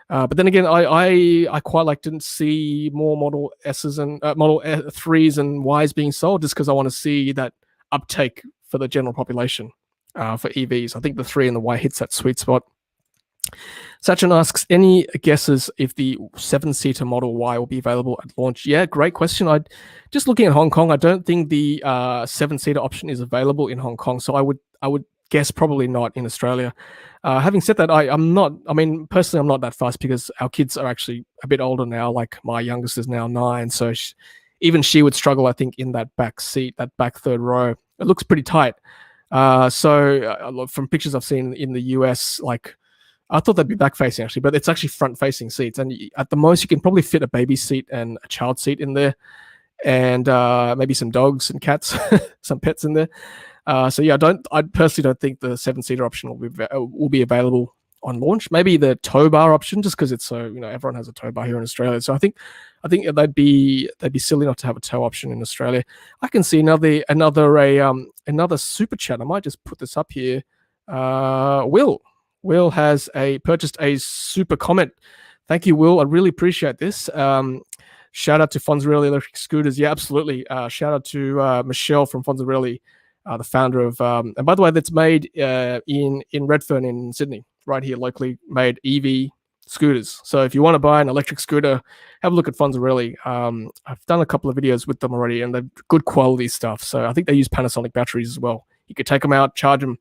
But then again, I quite didn't see more Model S's and Model 3s and Ys being sold, just because I want to see that uptake for the general population for EVs. I think the 3 and the Y hits that sweet spot. Sachin asks, any guesses if the 7-seater Model Y will be available at launch? Yeah, great question. Just looking at Hong Kong, I don't think the 7-seater option is available in Hong Kong, so I would guess probably not in Australia. Having said that, personally, I'm not that fussed, because our kids are actually a bit older now. Like my youngest is now 9, so even she would struggle, I think, in that back seat, that back third row. It looks pretty tight. So from pictures I've seen in the US, I thought they'd be back facing actually, but it's actually front facing seats. And at the most, you can probably fit a baby seat and a child seat in there, and maybe some dogs and cats, some pets in there. So yeah, I personally don't think the 7-seater option will be available on launch. Maybe the tow bar option, just because it's so, everyone has a tow bar here in Australia. So I think they'd be silly not to have a tow option in Australia. I can see another super chat. I might just put this up here. Will has purchased a super comment. Thank you, Will. I really appreciate this. Shout out to Fonzarelli Electric Scooters. Yeah, absolutely. Shout out to Michelle from Fonzarelli, the founder of, and by the way, that's made in Redfern in Sydney, right here, locally made EV scooters. So if you want to buy an electric scooter, have a look at Fonzarelli. I've done a couple of videos with them already, and they're good quality stuff. So I think they use Panasonic batteries as well. You could take them out, charge them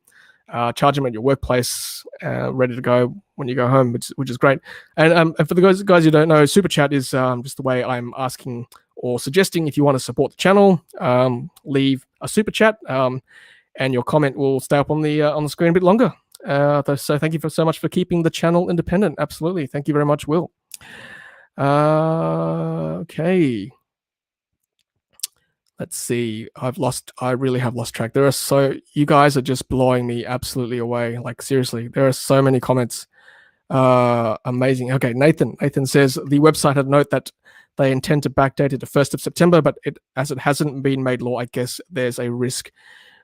at your workplace, ready to go when you go home, which is great. And for the guys who don't know, Super Chat is just the way I'm asking or suggesting, if you want to support the channel, leave a Super Chat, and your comment will stay up on the screen a bit longer. So thank you so much for keeping the channel independent. Absolutely. Thank you very much, Will. Okay. Let's see. I really have lost track. You guys are just blowing me absolutely away. Like seriously, there are so many comments. Amazing. Okay, Nathan says the website had a note that they intend to backdate it to 1st of September, but as it hasn't been made law, I guess there's a risk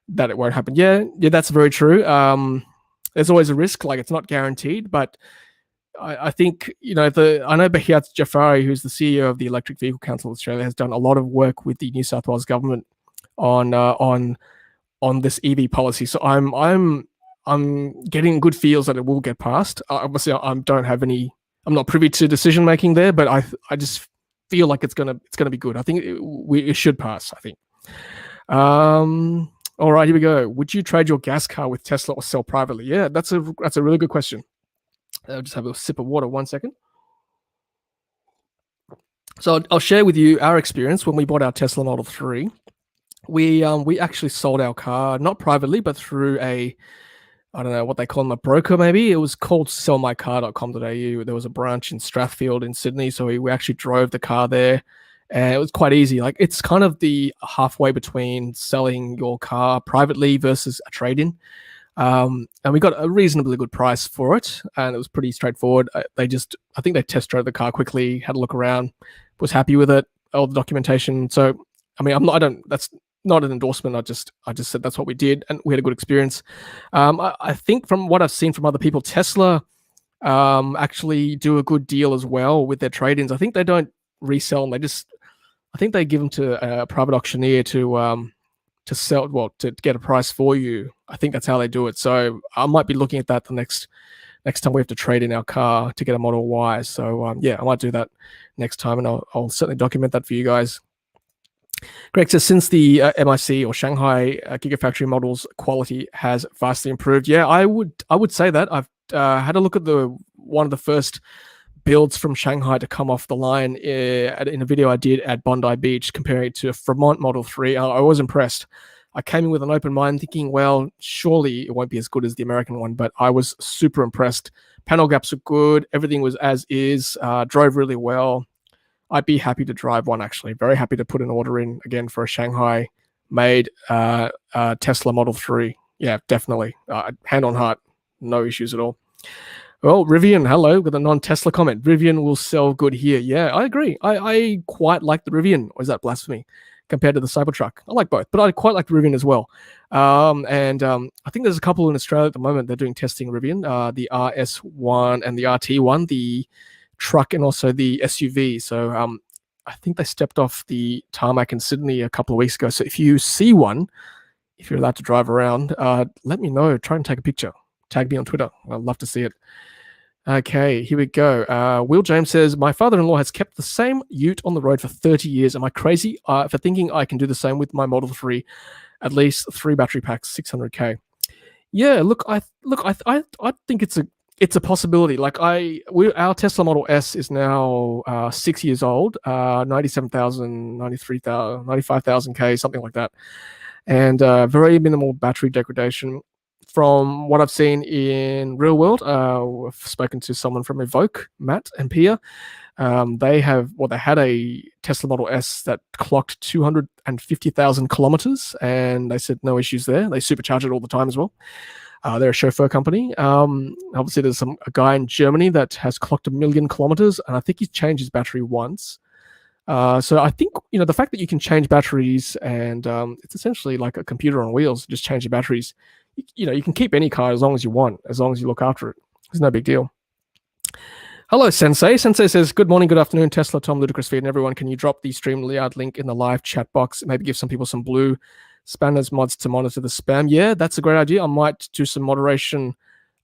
that it won't happen. Yeah, that's very true. There's always a risk, like it's not guaranteed, but I think, I know Bahiat Jafari, who's the CEO of the Electric Vehicle Council of Australia, has done a lot of work with the New South Wales government on this EV policy. So I'm getting good feels that it will get passed. Obviously, I'm not privy to decision making there, but I just feel like it's gonna be good. I think it should pass. I think. All right, here we go. Would you trade your gas car with Tesla or sell privately? Yeah, that's a really good question. I'll just have a sip of water. 1 second. So I'll share with you our experience when we bought our Tesla Model 3. We actually sold our car, not privately, but through I don't know what they call them, a broker maybe. It was called sellmycar.com.au. There was a branch in Strathfield in Sydney, so we actually drove the car there, and it was quite easy. Like, it's kind of the halfway between selling your car privately versus a trade-in. And we got a reasonably good price for it, and it was pretty straightforward. I think they test drove the car quickly, had a look around, was happy with it, all the documentation. So, I mean, that's not an endorsement. I just said that's what we did, and we had a good experience. I think from what I've seen from other people, Tesla actually do a good deal as well with their trade-ins. I think they don't resell them. I think they give them to a private auctioneer to sell, to get a price for you. I think that's how they do it. So I might be looking at that the next time we have to trade in our car to get a Model Y. So yeah, I might do that next time, and I'll certainly document that for you guys. Greg says, since the MIC or Shanghai Gigafactory models quality has vastly improved. Yeah, I would say that. I've had a look at one of the first builds from Shanghai to come off the line in a video I did at Bondi Beach, comparing it to a Fremont Model 3. I was impressed. I came in with an open mind thinking, well, surely it won't be as good as the American one, but I was super impressed. Panel gaps are good. Everything was as is. Drove really well. I'd be happy to drive one, actually. Very happy to put an order in again for a Shanghai-made Tesla Model 3. Yeah, definitely. Hand on heart, no issues at all. Well, Rivian, hello, with a non-Tesla comment. Rivian will sell good here. Yeah, I agree. I quite like the Rivian. Or is that blasphemy? Compared to the Cybertruck. I like both, but I quite like the Rivian as well. And I think there's a couple in Australia at the moment. They're doing testing Rivian, the RS1 and the RT1, the truck and also the SUV. So I think they stepped off the tarmac in Sydney a couple of weeks ago. So if you see one, if you're allowed to drive around, let me know. Try and take a picture. Tag me on Twitter. I'd love to see it. Okay, here we go. Will James says, my father-in-law has kept the same ute on the road for 30 years. Am I crazy for thinking I can do the same with my Model 3? At least 3 battery packs, 600k. Yeah, look, I think it's a possibility. Like our Tesla Model S is now 6 years old, 97,000, 93,000, 95,000k, something like that, and very minimal battery degradation. From what I've seen in real world, I've spoken to someone from Evoque, Matt and Pia. They had a Tesla Model S that clocked 250,000 kilometers, and they said no issues there. They supercharge it all the time as well. They're a chauffeur company. Obviously, there's a guy in Germany that has clocked 1 million kilometers, and I think he's changed his battery once. So I think, the fact that you can change batteries, and it's essentially like a computer on wheels, just change your batteries. You can keep any car as long as you want, as long as you look after it. It's no big deal. Hello, Sensei. Sensei says, good morning, good afternoon, Tesla, Tom, Ludicrous Feed, and everyone. Can you drop the StreamYard link in the live chat box? Maybe give some people some blue spanners mods to monitor the spam. Yeah, that's a great idea. I might do some moderation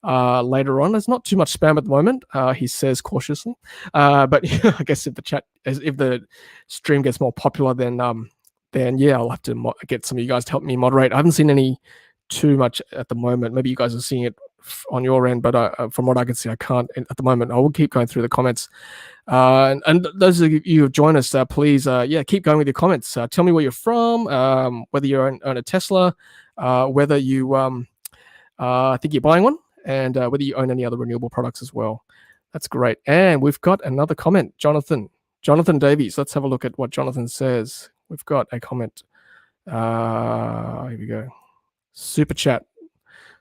later on. There's not too much spam at the moment, he says cautiously. But I guess if the stream gets more popular, then yeah, I'll have to get some of you guys to help me moderate. I haven't seen any too much at the moment. Maybe you guys are seeing it on your end, but from what I can see, I can't at the moment. I will keep going through the comments. And those of you who have joined us, please, keep going with your comments. Tell me where you're from, whether you own a Tesla, whether you think you're buying one, and whether you own any other renewable products as well. That's great. And we've got another comment, Jonathan Davies. Let's have a look at what Jonathan says. We've got a comment. Here we go. SuperChat.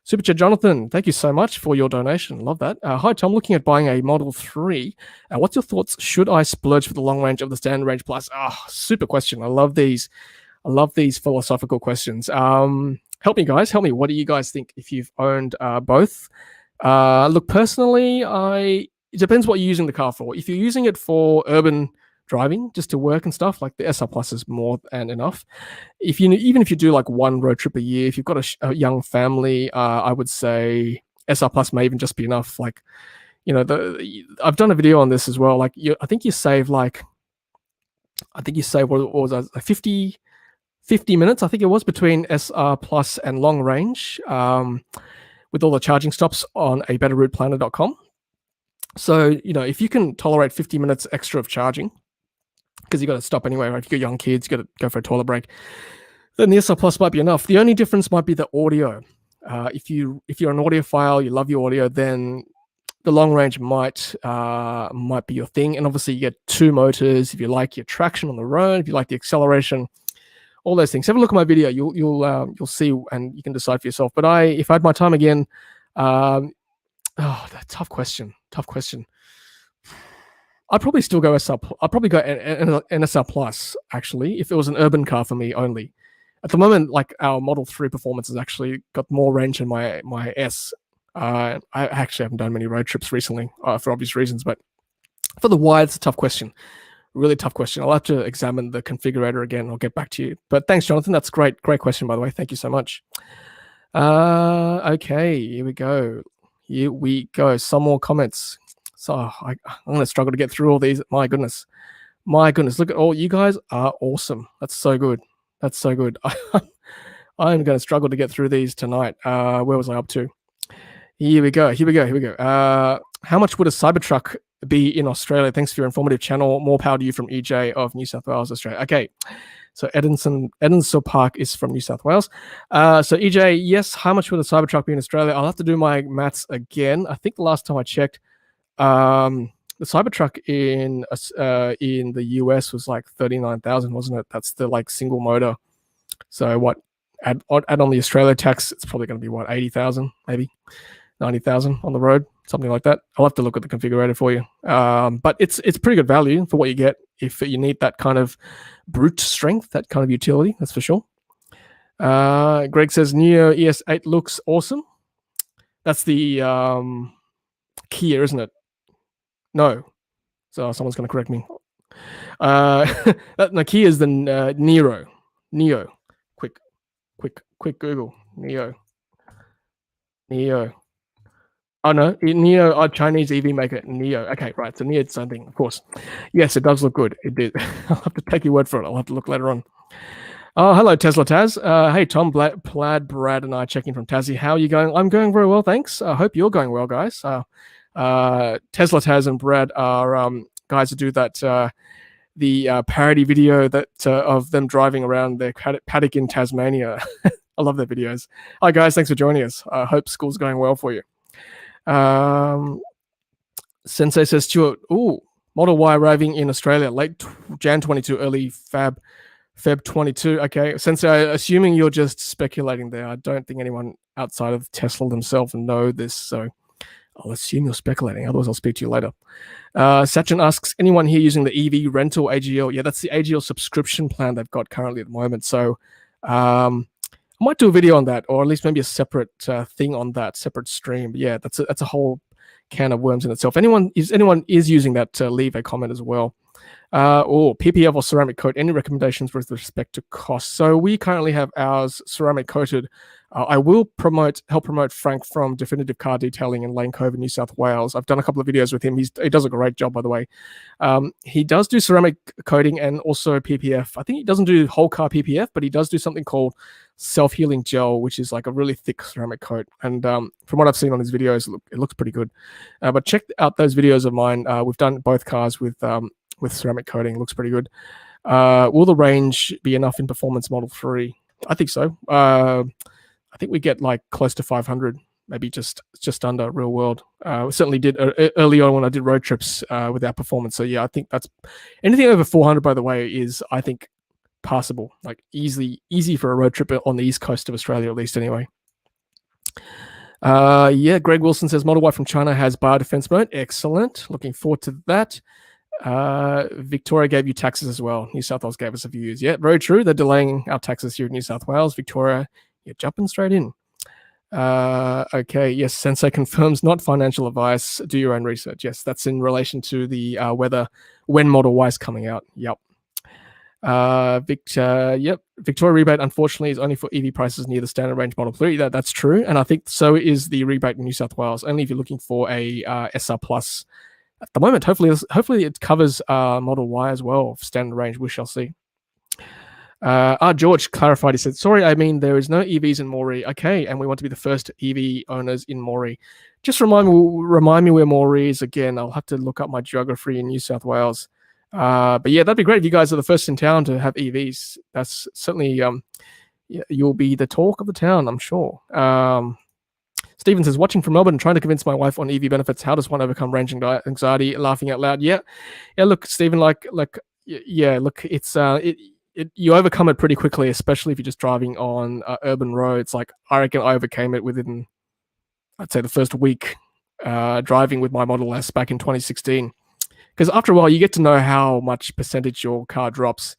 SuperChat Jonathan, thank you so much for your donation. Love that. Hi, Tom. Looking at buying a Model 3. What's your thoughts? Should I splurge for the long range of the Standard Range Plus? Super question. I love these philosophical questions. Help me, guys. Help me. What do you guys think if you've owned both? Look, personally, it depends what you're using the car for. If you're using it for urban driving, just to work and stuff, like the SR Plus is more than enough. Even if you do like one road trip a year, if you've got a young family, I would say SR Plus may even just be enough. Like, I've done a video on this as well. Like, I think you save what was that, 50 minutes, I think it was, between SR Plus and long range, with all the charging stops on a betterrouteplanner.com. So, if you can tolerate 50 minutes extra of charging, because you got to stop anyway, right? If you've got young kids, you got to go for a toilet break, then the SR Plus might be enough. The only difference might be the audio. If you're an audiophile, you love your audio, then the long range might be your thing. And obviously you get two motors. If you like your traction on the road, if you like the acceleration, all those things. Have a look at my video. You'll see, and you can decide for yourself. But if I had my time again, tough question. I'd probably still go SR. I'd probably go an SR Plus, actually, if it was an urban car for me only. At the moment, like, our Model 3 Performance has actually got more range than my S. I actually haven't done many road trips recently, for obvious reasons, but for the Y, it's a tough question. Really tough question. I'll have to examine the configurator again. I'll get back to you. But thanks, Jonathan. That's great. Great question, by the way. Thank you so much. Okay, here we go. Some more comments. So I'm going to struggle to get through all these. My goodness. Look at all. You guys are awesome. That's so good. I'm going to struggle to get through these tonight. Where was I up to? Here we go. How much would a Cybertruck be in Australia? Thanks for your informative channel. More power to you from EJ of New South Wales, Australia. Okay. So Edensor Park is from New South Wales. So EJ, yes, how much would a Cybertruck be in Australia? I'll have to do my maths again. I think the last time I checked, the Cybertruck in the US was like 39,000, wasn't it? That's the like single motor. So what? Add on the Australia tax, it's probably going to be what, 80,000, maybe 90,000 on the road, something like that. I'll have to look at the configurator for you. But it's pretty good value for what you get if you need that kind of brute strength, that kind of utility. That's for sure. Greg says Neo ES8 looks awesome. That's the Kia, isn't it? No. So someone's going to correct me. The Kia is the Neo. Quick Google. Neo. Oh no, Neo, Chinese EV maker, Neo. Okay, right. So Neo is something, of course. Yes, it does look good. It did. I'll have to take your word for it. I'll have to look later on. Oh, hello, Tesla Taz. Hey, Tom, Plaid, Brad, and I checking from Tassie. How are you going? I'm going very well, thanks. I hope you're going well, guys. Tesla Taz and Brad are guys who do that the parody video that of them driving around their paddock in Tasmania. I love their videos. Hi guys, thanks for joining us. I hope school's going well for you. Sensei says, Stuart, Model Y arriving in Australia late Jan 22, early Feb 22. Okay, Sensei, assuming you're just speculating there. I don't think anyone outside of Tesla themselves know this, so I'll assume you're speculating. Otherwise, I'll speak to you later. Sachin asks, anyone here using the EV rental AGL? Yeah, that's the AGL subscription plan they've got currently at the moment. So I might do a video on that, or at least maybe a separate thing on that, separate stream. But yeah, that's a whole can of worms in itself. Anyone is using that, leave a comment as well. Or PPF or ceramic coat, any recommendations with respect to cost? So we currently have ours ceramic coated. I will help promote Frank from Definitive Car Detailing in Lane Cove in New South Wales. I've done a couple of videos with him. He does a great job, by the way. He does do ceramic coating and also PPF. I think he doesn't do whole car PPF, but he does do something called self-healing gel, which is like a really thick ceramic coat. And from what I've seen on his videos, it looks pretty good. But check out those videos of mine. We've done both cars with ceramic coating. It looks pretty good. Will the range be enough in Performance Model 3? I think so. I think we get like close to 500, maybe just under real world. We certainly did early on when I did road trips with our Performance. So yeah, I think that's anything over 400, by the way, is, I think, passable, like easy for a road trip on the east coast of Australia, at least anyway. Yeah, Greg Wilson says Model Y from China has biodefense mode. Excellent. Looking forward to that. Victoria gave you taxes as well. New South Wales gave us a few years. Yeah, very true. They're delaying our taxes here in New South Wales. Victoria, you're jumping straight in. Okay, yes, Sensei confirms not financial advice. Do your own research. Yes, that's in relation to the when Model Y is coming out. Yep. Yep. Victoria rebate, unfortunately, is only for EV prices near the standard range Model 3. That's true. And I think so is the rebate in New South Wales, only if you're looking for a SR Plus at the moment. Hopefully it covers Model Y as well, standard range. We shall see. George clarified. He said, sorry, I mean, there is no EVs in Moree. Okay, and we want to be the first EV owners in Moree. Just remind me where Moree is again. I'll have to look up my geography in New South Wales. But yeah, that'd be great if you guys are the first in town to have EVs. That's certainly you'll be the talk of the town, I'm sure. Stephen says, watching from Melbourne, trying to convince my wife on EV benefits. How does one overcome range anxiety? Laughing out loud. Yeah. Look, Stephen, it's you overcome it pretty quickly, especially if you're just driving on urban roads. Like I reckon I overcame it within, I'd say, the first week driving with my Model S back in 2016. Because after a while, you get to know how much percentage your car drops,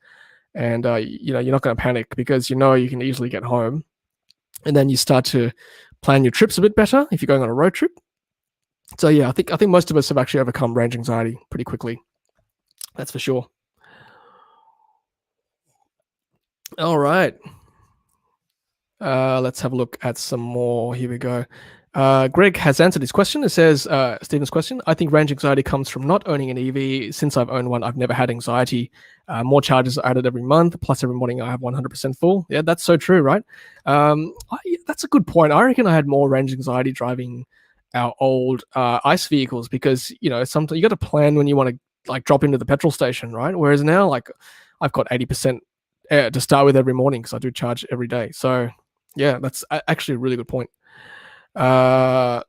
and you're not going to panic because you know you can easily get home, and then you start to plan your trips a bit better if you're going on a road trip. So yeah, I think most of us have actually overcome range anxiety pretty quickly. That's for sure. All right. Let's have a look at some more. Here we go. Greg has answered his question. It says, Stephen's question, I think range anxiety comes from not owning an EV. Since I've owned one, I've never had anxiety. More charges are added every month, plus every morning I have 100% full. Yeah, that's so true, right? That's a good point. I reckon I had more range anxiety driving our old ICE vehicles because, sometimes you got to plan when you want to like drop into the petrol station, right? Whereas now, like, I've got 80% to start with every morning because I do charge every day. So yeah, that's actually a really good point. EV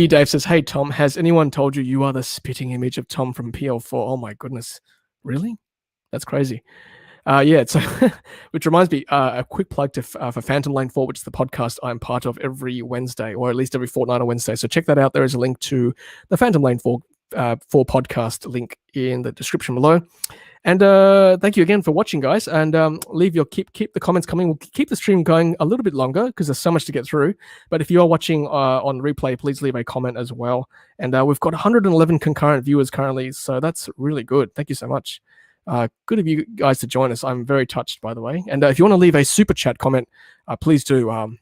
Dave says, hey Tom, has anyone told you are the spitting image of Tom from PL4? Oh my goodness, really? That's crazy. So which reminds me, a quick plug for Phantom Lane 4, which is the podcast I'm part of every Wednesday, or at least every fortnight on Wednesday. So check that out. There is a link to the Phantom Lane 4 podcast link in the description below. And thank you again for watching, guys. And keep the comments coming. We'll keep the stream going a little bit longer because there's so much to get through. But if you are watching on replay, please leave a comment as well. And we've got 111 concurrent viewers currently, so that's really good. Thank you so much. Good of you guys to join us. I'm very touched, by the way. And if you want to leave a super chat comment, please do.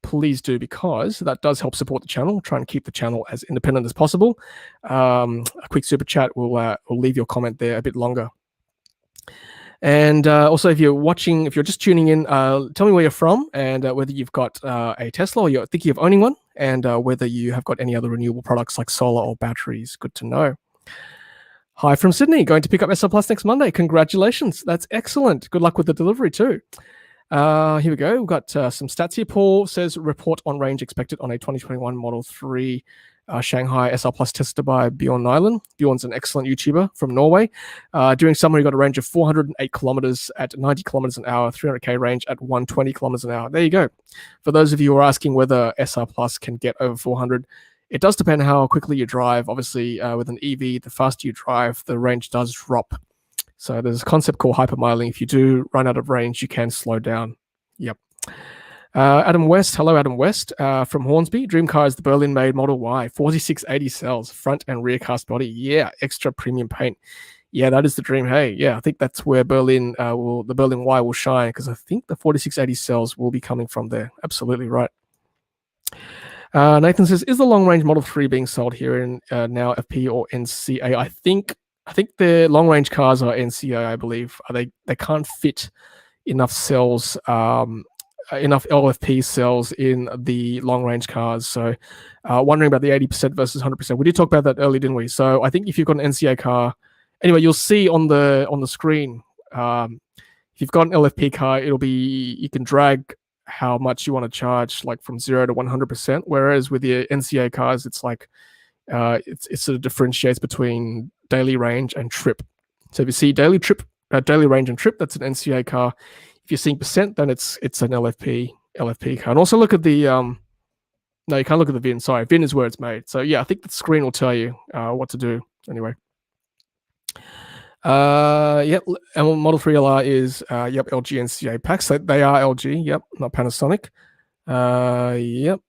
Please do, because that does help support the channel. Try and keep the channel as independent as possible. A quick super chat will leave your comment there a bit longer. And also, if you're just tuning in, tell me where you're from and whether you've got a Tesla or you're thinking of owning one, and whether you have got any other renewable products like solar or batteries. Good to know. Hi from Sydney, going to pick up SL Plus next Monday. Congratulations. That's excellent. Good luck with the delivery too. Here we go. We've got some stats here. Paul says, report on range expected on a 2021 Model 3 Shanghai SL Plus tested by Bjorn Nyland. Bjorn's an excellent YouTuber from Norway. During summer, he got a range of 408 kilometers at 90 kilometers an hour, 300k range at 120 kilometers an hour. There you go. For those of you who are asking whether SR Plus can get over 400, it does depend how quickly you drive. Obviously, with an EV, the faster you drive, the range does drop. So there's a concept called hypermiling. If you do run out of range, you can slow down. Yep. Adam West, hello Adam West from Hornsby. Dream car is the Berlin-made Model Y, 4680 cells, front and rear cast body. Yeah, extra premium paint. Yeah, that is the dream. Hey, yeah, I think that's where the Berlin Y will shine, because I think the 4680 cells will be coming from there. Absolutely right. Nathan says, is the long-range Model 3 being sold here in now FP or NCA? I think the long-range cars are NCA, I believe. They can't fit enough cells, enough LFP cells in the long-range cars. So wondering about the 80% versus 100%. We did talk about that earlier, didn't we? So I think if you've got an NCA car, anyway, you'll see on the screen, if you've got an LFP car, you can drag how much you want to charge, like from 0 to 100%. Whereas with the NCA cars, it's like it sort of differentiates between daily range and trip. So if you see daily range and trip, that's an NCA car. If you're seeing percent, then it's an LFP LFP car. And also look at the no, you can't look at the VIN. Sorry, VIN is where it's made. So yeah, I think the screen will tell you what to do. Anyway. Yep. And Model 3 LR is yep, LG and CA packs. They are LG. Yep, not Panasonic. Yep.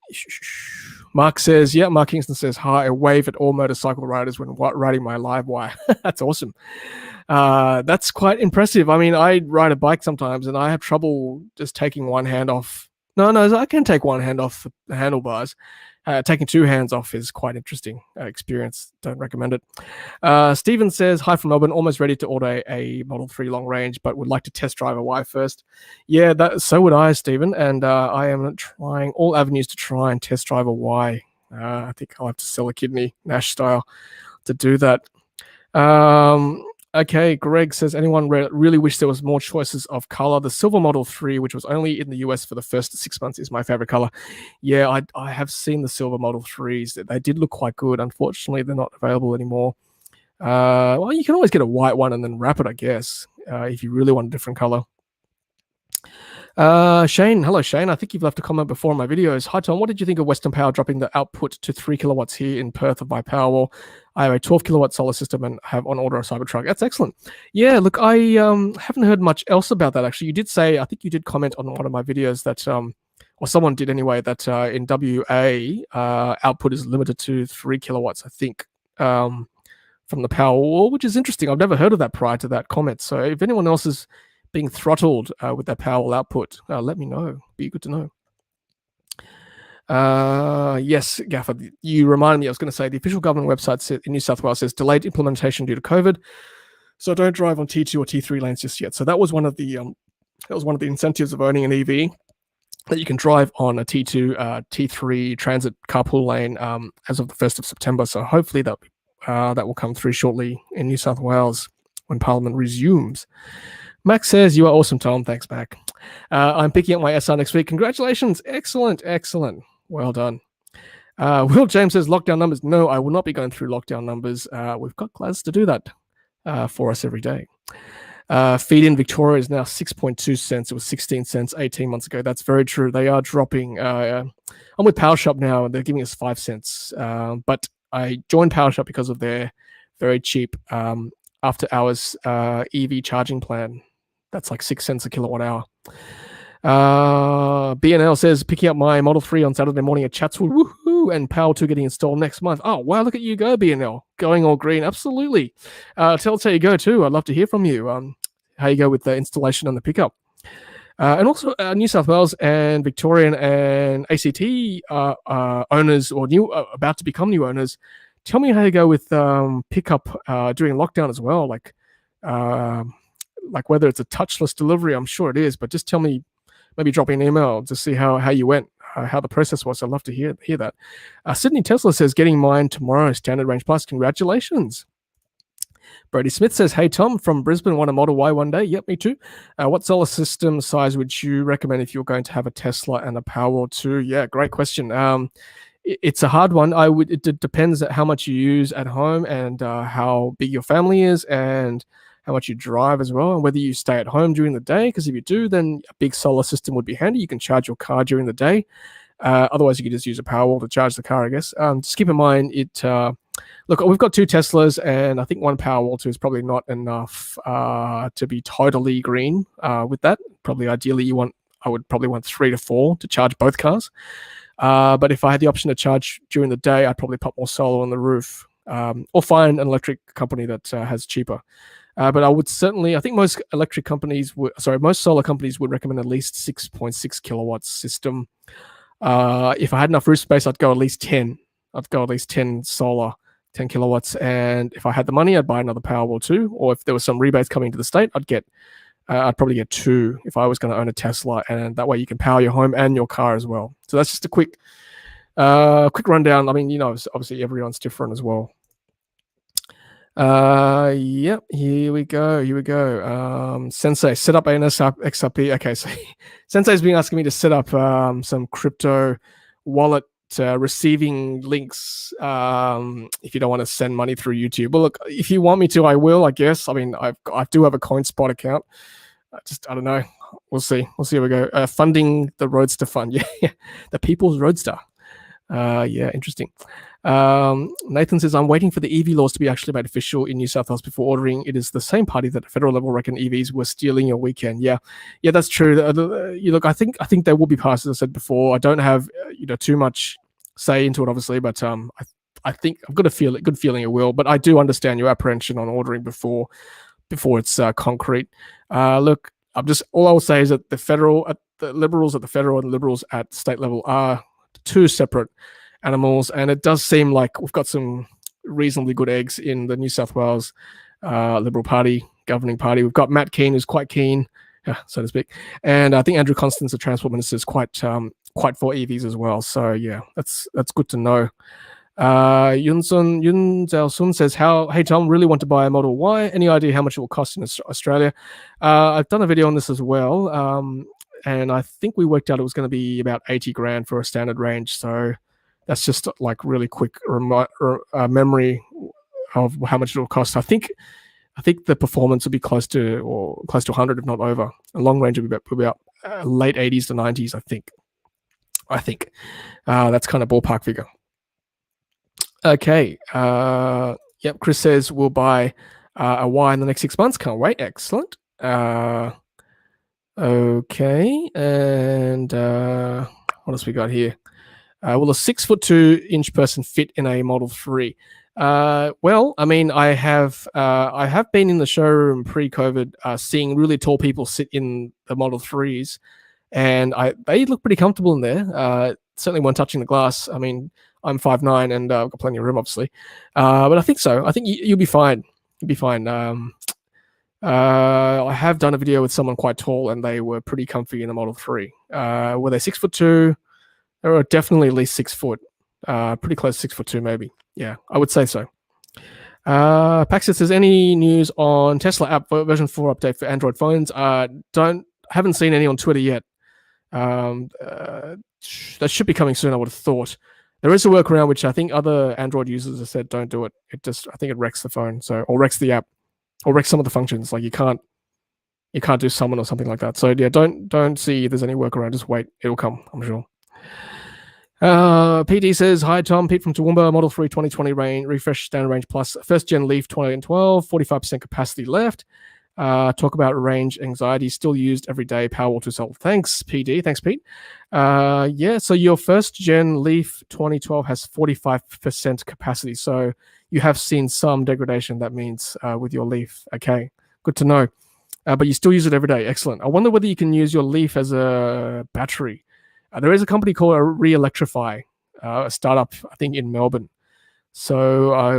Mark says, yeah. Mark Kingston says, hi. I wave at all motorcycle riders when riding my live wire. That's awesome. That's quite impressive. I mean, I ride a bike sometimes, and I have trouble just taking one hand off. No, I can take one hand off the handlebars. Taking two hands off is quite interesting experience. Don't recommend it. Stephen says, hi from Melbourne, almost ready to order a Model 3 long range, but would like to test drive a Y first. Yeah, so would I, Stephen, and I am trying all avenues to try and test drive a Y. I think I'll have to sell a kidney, Nash style, to do that. Okay, Greg says, anyone really wish there was more choices of color? The silver Model 3, which was only in the US for the first 6 months, is my favorite color. Yeah, I have seen the silver Model 3s. They did look quite good. Unfortunately, they're not available anymore. Well, you can always get a white one and then wrap it, I guess, if you really want a different color. Shane, hello Shane. I think you've left a comment before in my videos. Hi Tom, what did you think of Western Power dropping the output to 3 kilowatts here in Perth of my Powerwall? I have a 12 kilowatt solar system and have on order a Cybertruck. That's excellent. Yeah, look, I haven't heard much else about that actually. You did say, I think you did comment on one of my videos that, or someone did anyway, that in WA output is limited to 3 kilowatts, I think, from the Powerwall, which is interesting. I've never heard of that prior to that comment. So if anyone else is being throttled with their Powerwall output, let me know. Be good to know. Yes, Gaffer, you reminded me. I was going to say the official government website in New South Wales says delayed implementation due to COVID, so don't drive on T2 or T3 lanes just yet. So that was one of the incentives of owning an EV, that you can drive on a T2, T3 transit carpool lane as of the 1st of September. So hopefully that will come through shortly in New South Wales when Parliament resumes. Max says, you are awesome, Tom. Thanks, Mac. I'm picking up my SR next week. Congratulations. Excellent. Well done. Will James says, lockdown numbers. No, I will not be going through lockdown numbers. We've got Gladys to do that for us every day. Feed in Victoria is now 6.2 cents. It was 16 cents 18 months ago. That's very true. They are dropping. I'm with PowerShop now, and they're giving us 5 cents. But I joined PowerShop because of their very cheap after hours EV charging plan. That's like 6 cents a kilowatt hour. BNL says, picking up my Model 3 on Saturday morning at Chatswood. Woohoo! And Power 2 getting installed next month. Oh, wow, look at you go, BNL. Going all green. Absolutely. Tell us how you go, too. I'd love to hear from you. How you go with the installation and the pickup. And also New South Wales and Victorian and ACT owners, or about to become new owners, tell me how you go with pickup during lockdown as well. Like whether it's a touchless delivery, I'm sure it is, but just tell me, maybe drop me an email to see how you went, how the process was. I'd love to hear that. Sydney Tesla says, getting mine tomorrow, standard range plus. Congratulations. Brady Smith says, hey, Tom, from Brisbane, want a Model Y one day? Yep, me too. What solar system size would you recommend if you're going to have a Tesla and a Powerwall 2? Yeah, great question. It's a hard one. It depends on how much you use at home and how big your family is and how much you drive as well, and whether you stay at home during the day, because if you do, then a big solar system would be handy. You can charge your car during the day. Otherwise, you could just use a Powerwall to charge the car, I guess. Just keep in mind, look, we've got 2 Teslas, and I think 1 Powerwall 2 is probably not enough to be totally green with that. Probably ideally, I would probably want 3 to 4 to charge both cars. But if I had the option to charge during the day, I'd probably put more solar on the roof, or find an electric company that has cheaper. But I would certainly, I think most solar companies would recommend at least 6.6 kilowatts system. If I had enough roof space, I'd go at least 10. I'd go at least 10 solar, 10 kilowatts. And if I had the money, I'd buy another Powerwall 2. Or if there was some rebates coming to the state, I'd probably get 2 if I was going to own a Tesla, and that way you can power your home and your car as well. So that's just a quick rundown. I mean, obviously everyone's different as well. Yep, here we go. Sensei, set up an XRP. Okay, so Sensei's been asking me to set up some crypto wallet receiving links if you don't want to send money through YouTube. Well, look, if you want me to, I will, I guess. I mean, I do have a CoinSpot account. I don't know. We'll see how we go. Funding the Roadster Fund. Yeah, the People's Roadster. Yeah, interesting. Nathan says, I'm waiting for the EV laws to be actually made official in New South Wales before ordering. It is the same party that at federal level reckon EVs were stealing your weekend. Yeah, that's true. Look, I think they will be passed, as I said before. I don't have too much say into it, obviously, but I think I've got a good feeling it will. But I do understand your apprehension on ordering before it's concrete. Look, all I will say is that the Liberals at the federal and Liberals at state level are two separate animals, and it does seem like we've got some reasonably good eggs in the New South Wales Liberal Party, governing party. We've got Matt Keane, who's quite keen, so to speak, and I think Andrew Constance, the Transport Minister, is quite for EVs as well. So yeah, that's good to know. Yun Zhao Sun says, hey Tom, really want to buy a Model Y. Any idea how much it will cost in Australia? I've done a video on this as well, and I think we worked out it was going to be about 80 grand for a standard range. So that's just like really quick memory of how much it will cost. I think the performance will be close to 100, if not over. A long range will be about late 80s to 90s. I think that's kind of ballpark figure. Okay. Yep. Chris says we'll buy a Y in the next 6 months. Can't wait. Excellent. Okay. And what else we got here? Will a 6'2" person fit in a Model 3? Well, I mean, I have been in the showroom pre-COVID, seeing really tall people sit in the Model 3s, and they look pretty comfortable in there. Certainly weren't touching the glass. I mean, I'm 5'9" and I've got plenty of room, obviously. But I think so. I think you'll be fine. You'll be fine. I have done a video with someone quite tall, and they were pretty comfy in the Model 3. Were they 6'2"? They were definitely at least 6 foot. Pretty close to 6'2", maybe. Yeah, I would say so. Paxis says, any news on Tesla app version 4 update for Android phones? Haven't seen any on Twitter yet. That should be coming soon, I would have thought. There is a workaround which I think other Android users have said don't do it. I think it wrecks the phone, or wrecks the app, or wrecks some of the functions. Like you can't do summon or something like that. So yeah, don't see if there's any workaround. Just wait, it'll come, I'm sure. PD says, hi Tom, Pete from Toowoomba, Model 3 2020 range, refresh standard range plus, first gen Leaf 2012, 45% capacity left. Talk about range anxiety, still used every day, Powerwall to sell. Thanks, PD. Thanks, Pete. Yeah, so your first gen Leaf 2012 has 45% capacity. So you have seen some degradation, that means, with your Leaf. Okay, good to know. But you still use it every day. Excellent. I wonder whether you can use your Leaf as a battery. There is a company called Re-Electrify, a startup, I think, in Melbourne. So I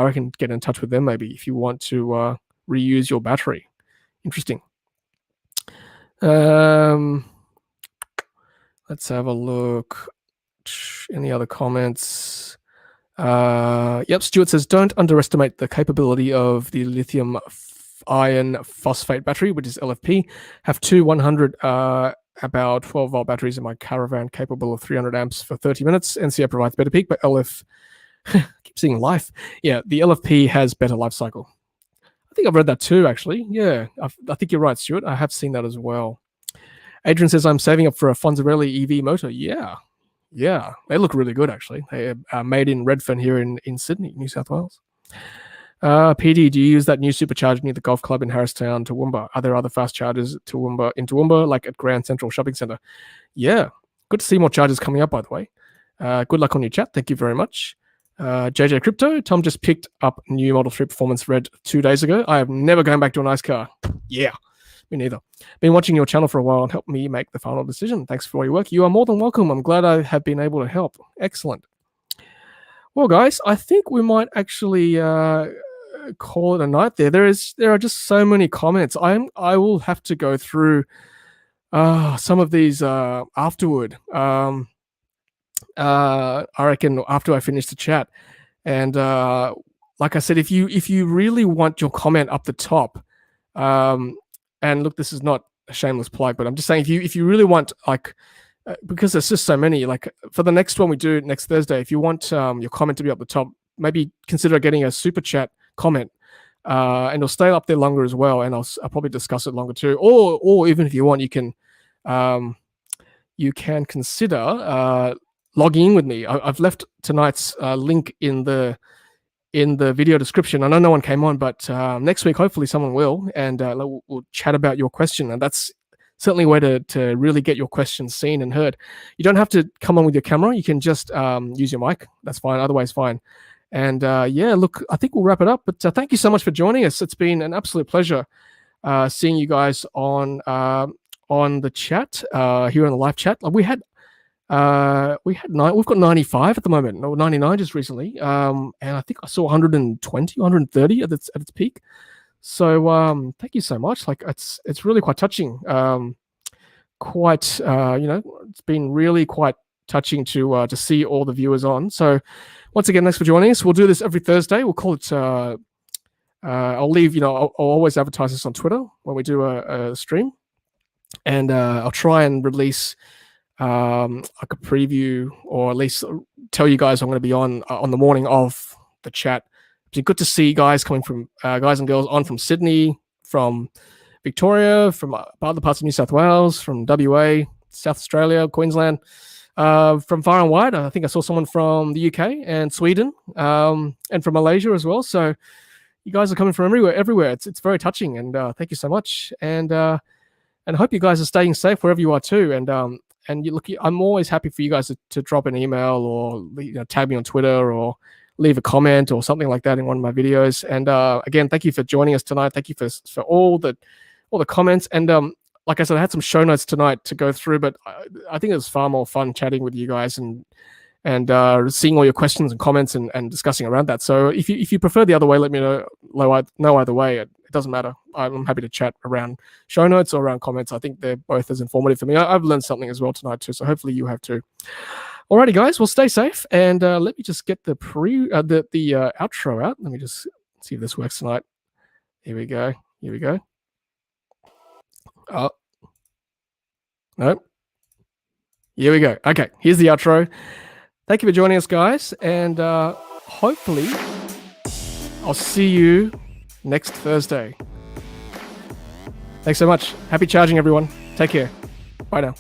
reckon get in touch with them maybe if you want to reuse your battery. Interesting. Let's have a look. Any other comments? Yep, Stuart says, don't underestimate the capability of the lithium iron phosphate battery, which is LFP. Have two 100 about 12-volt batteries in my caravan capable of 300 amps for 30 minutes. NCA provides better peak, but I keep seeing life. Yeah, the LFP has better life cycle. I think I've read that too, actually. Yeah, I think you're right, Stuart. I have seen that as well. Adrian says, I'm saving up for a Fonzarelli EV motor. Yeah, they look really good, actually. They are made in Redfern here in Sydney, New South Wales. PD, do you use that new supercharger near the golf club in Harristown, Toowoomba? Are there other fast chargers in Toowoomba, like at Grand Central Shopping Centre? Yeah, good to see more chargers coming up, by the way. Good luck on your chat. Thank you very much. JJ Crypto, Tom just picked up new Model 3 Performance Red 2 days ago. I have never gone back to a nice car. Yeah, me neither. Been watching your channel for a while and helped me make the final decision. Thanks for all your work. You are more than welcome. I'm glad I have been able to help. Excellent. Well, guys, I think we might actually call it a night there. There are just so many comments. I will have to go through some of these afterward. I reckon after I finish the chat. And like I said, if you really want your comment up the top, and look, this is not a shameless plug, but I'm just saying if you really want, like, because there's just so many, like for the next one we do next Thursday, if you want your comment to be up the top, maybe consider getting a super chat comment and it'll stay up there longer as well. And I'll probably discuss it longer too. Or even if you want, you can consider logging in with me. I've left tonight's link in the video description. I know no one came on, but next week hopefully someone will, and we'll chat about your question. And that's certainly a way to really get your questions seen and heard. You don't have to come on with your camera. You can just use your mic. That's fine. Otherwise, fine. And look, I think we'll wrap it up. But thank you so much for joining us. It's been an absolute pleasure seeing you guys on the chat here on the live chat. We've got 95 at the moment, or 99 just recently, and I think I saw 120, 130 at its peak. So thank you so much. Like it's really quite touching. It's been really quite touching to see all the viewers on. So once again, thanks for joining us. We'll do this every Thursday. We'll call it. I'll leave. I'll always advertise this on Twitter when we do a stream, and I'll try and release like a preview, or at least tell you guys I'm going to be on the morning of the chat. It's good to see guys coming from guys and girls on from Sydney, from Victoria, from other parts of New South Wales, from WA, South Australia, Queensland, from far and wide. I think I saw someone from the UK and Sweden, and from Malaysia as well. So you guys are coming from everywhere. It's very touching, and thank you so much. And I hope you guys are staying safe wherever you are too. And I'm always happy for you guys to drop an email, or tag me on Twitter, or leave a comment or something like that in one of my videos. And again, thank you for joining us tonight. Thank you for all the comments. And like I said, I had some show notes tonight to go through, but I think it was far more fun chatting with you guys and seeing all your questions and comments and discussing around that. So if you prefer the other way, let me know. Either way, it doesn't matter. I'm happy to chat around show notes or around comments. I think they're both as informative for me. I've learned something as well tonight too, so hopefully you have too. Alrighty, guys, well, stay safe, and let me just get the outro out. Let me just see if this works tonight. Here we go. Oh, no. Here we go. Okay, here's the outro. Thank you for joining us, guys, and hopefully I'll see you next Thursday. Thanks so much. Happy charging, everyone. Take care. Bye now.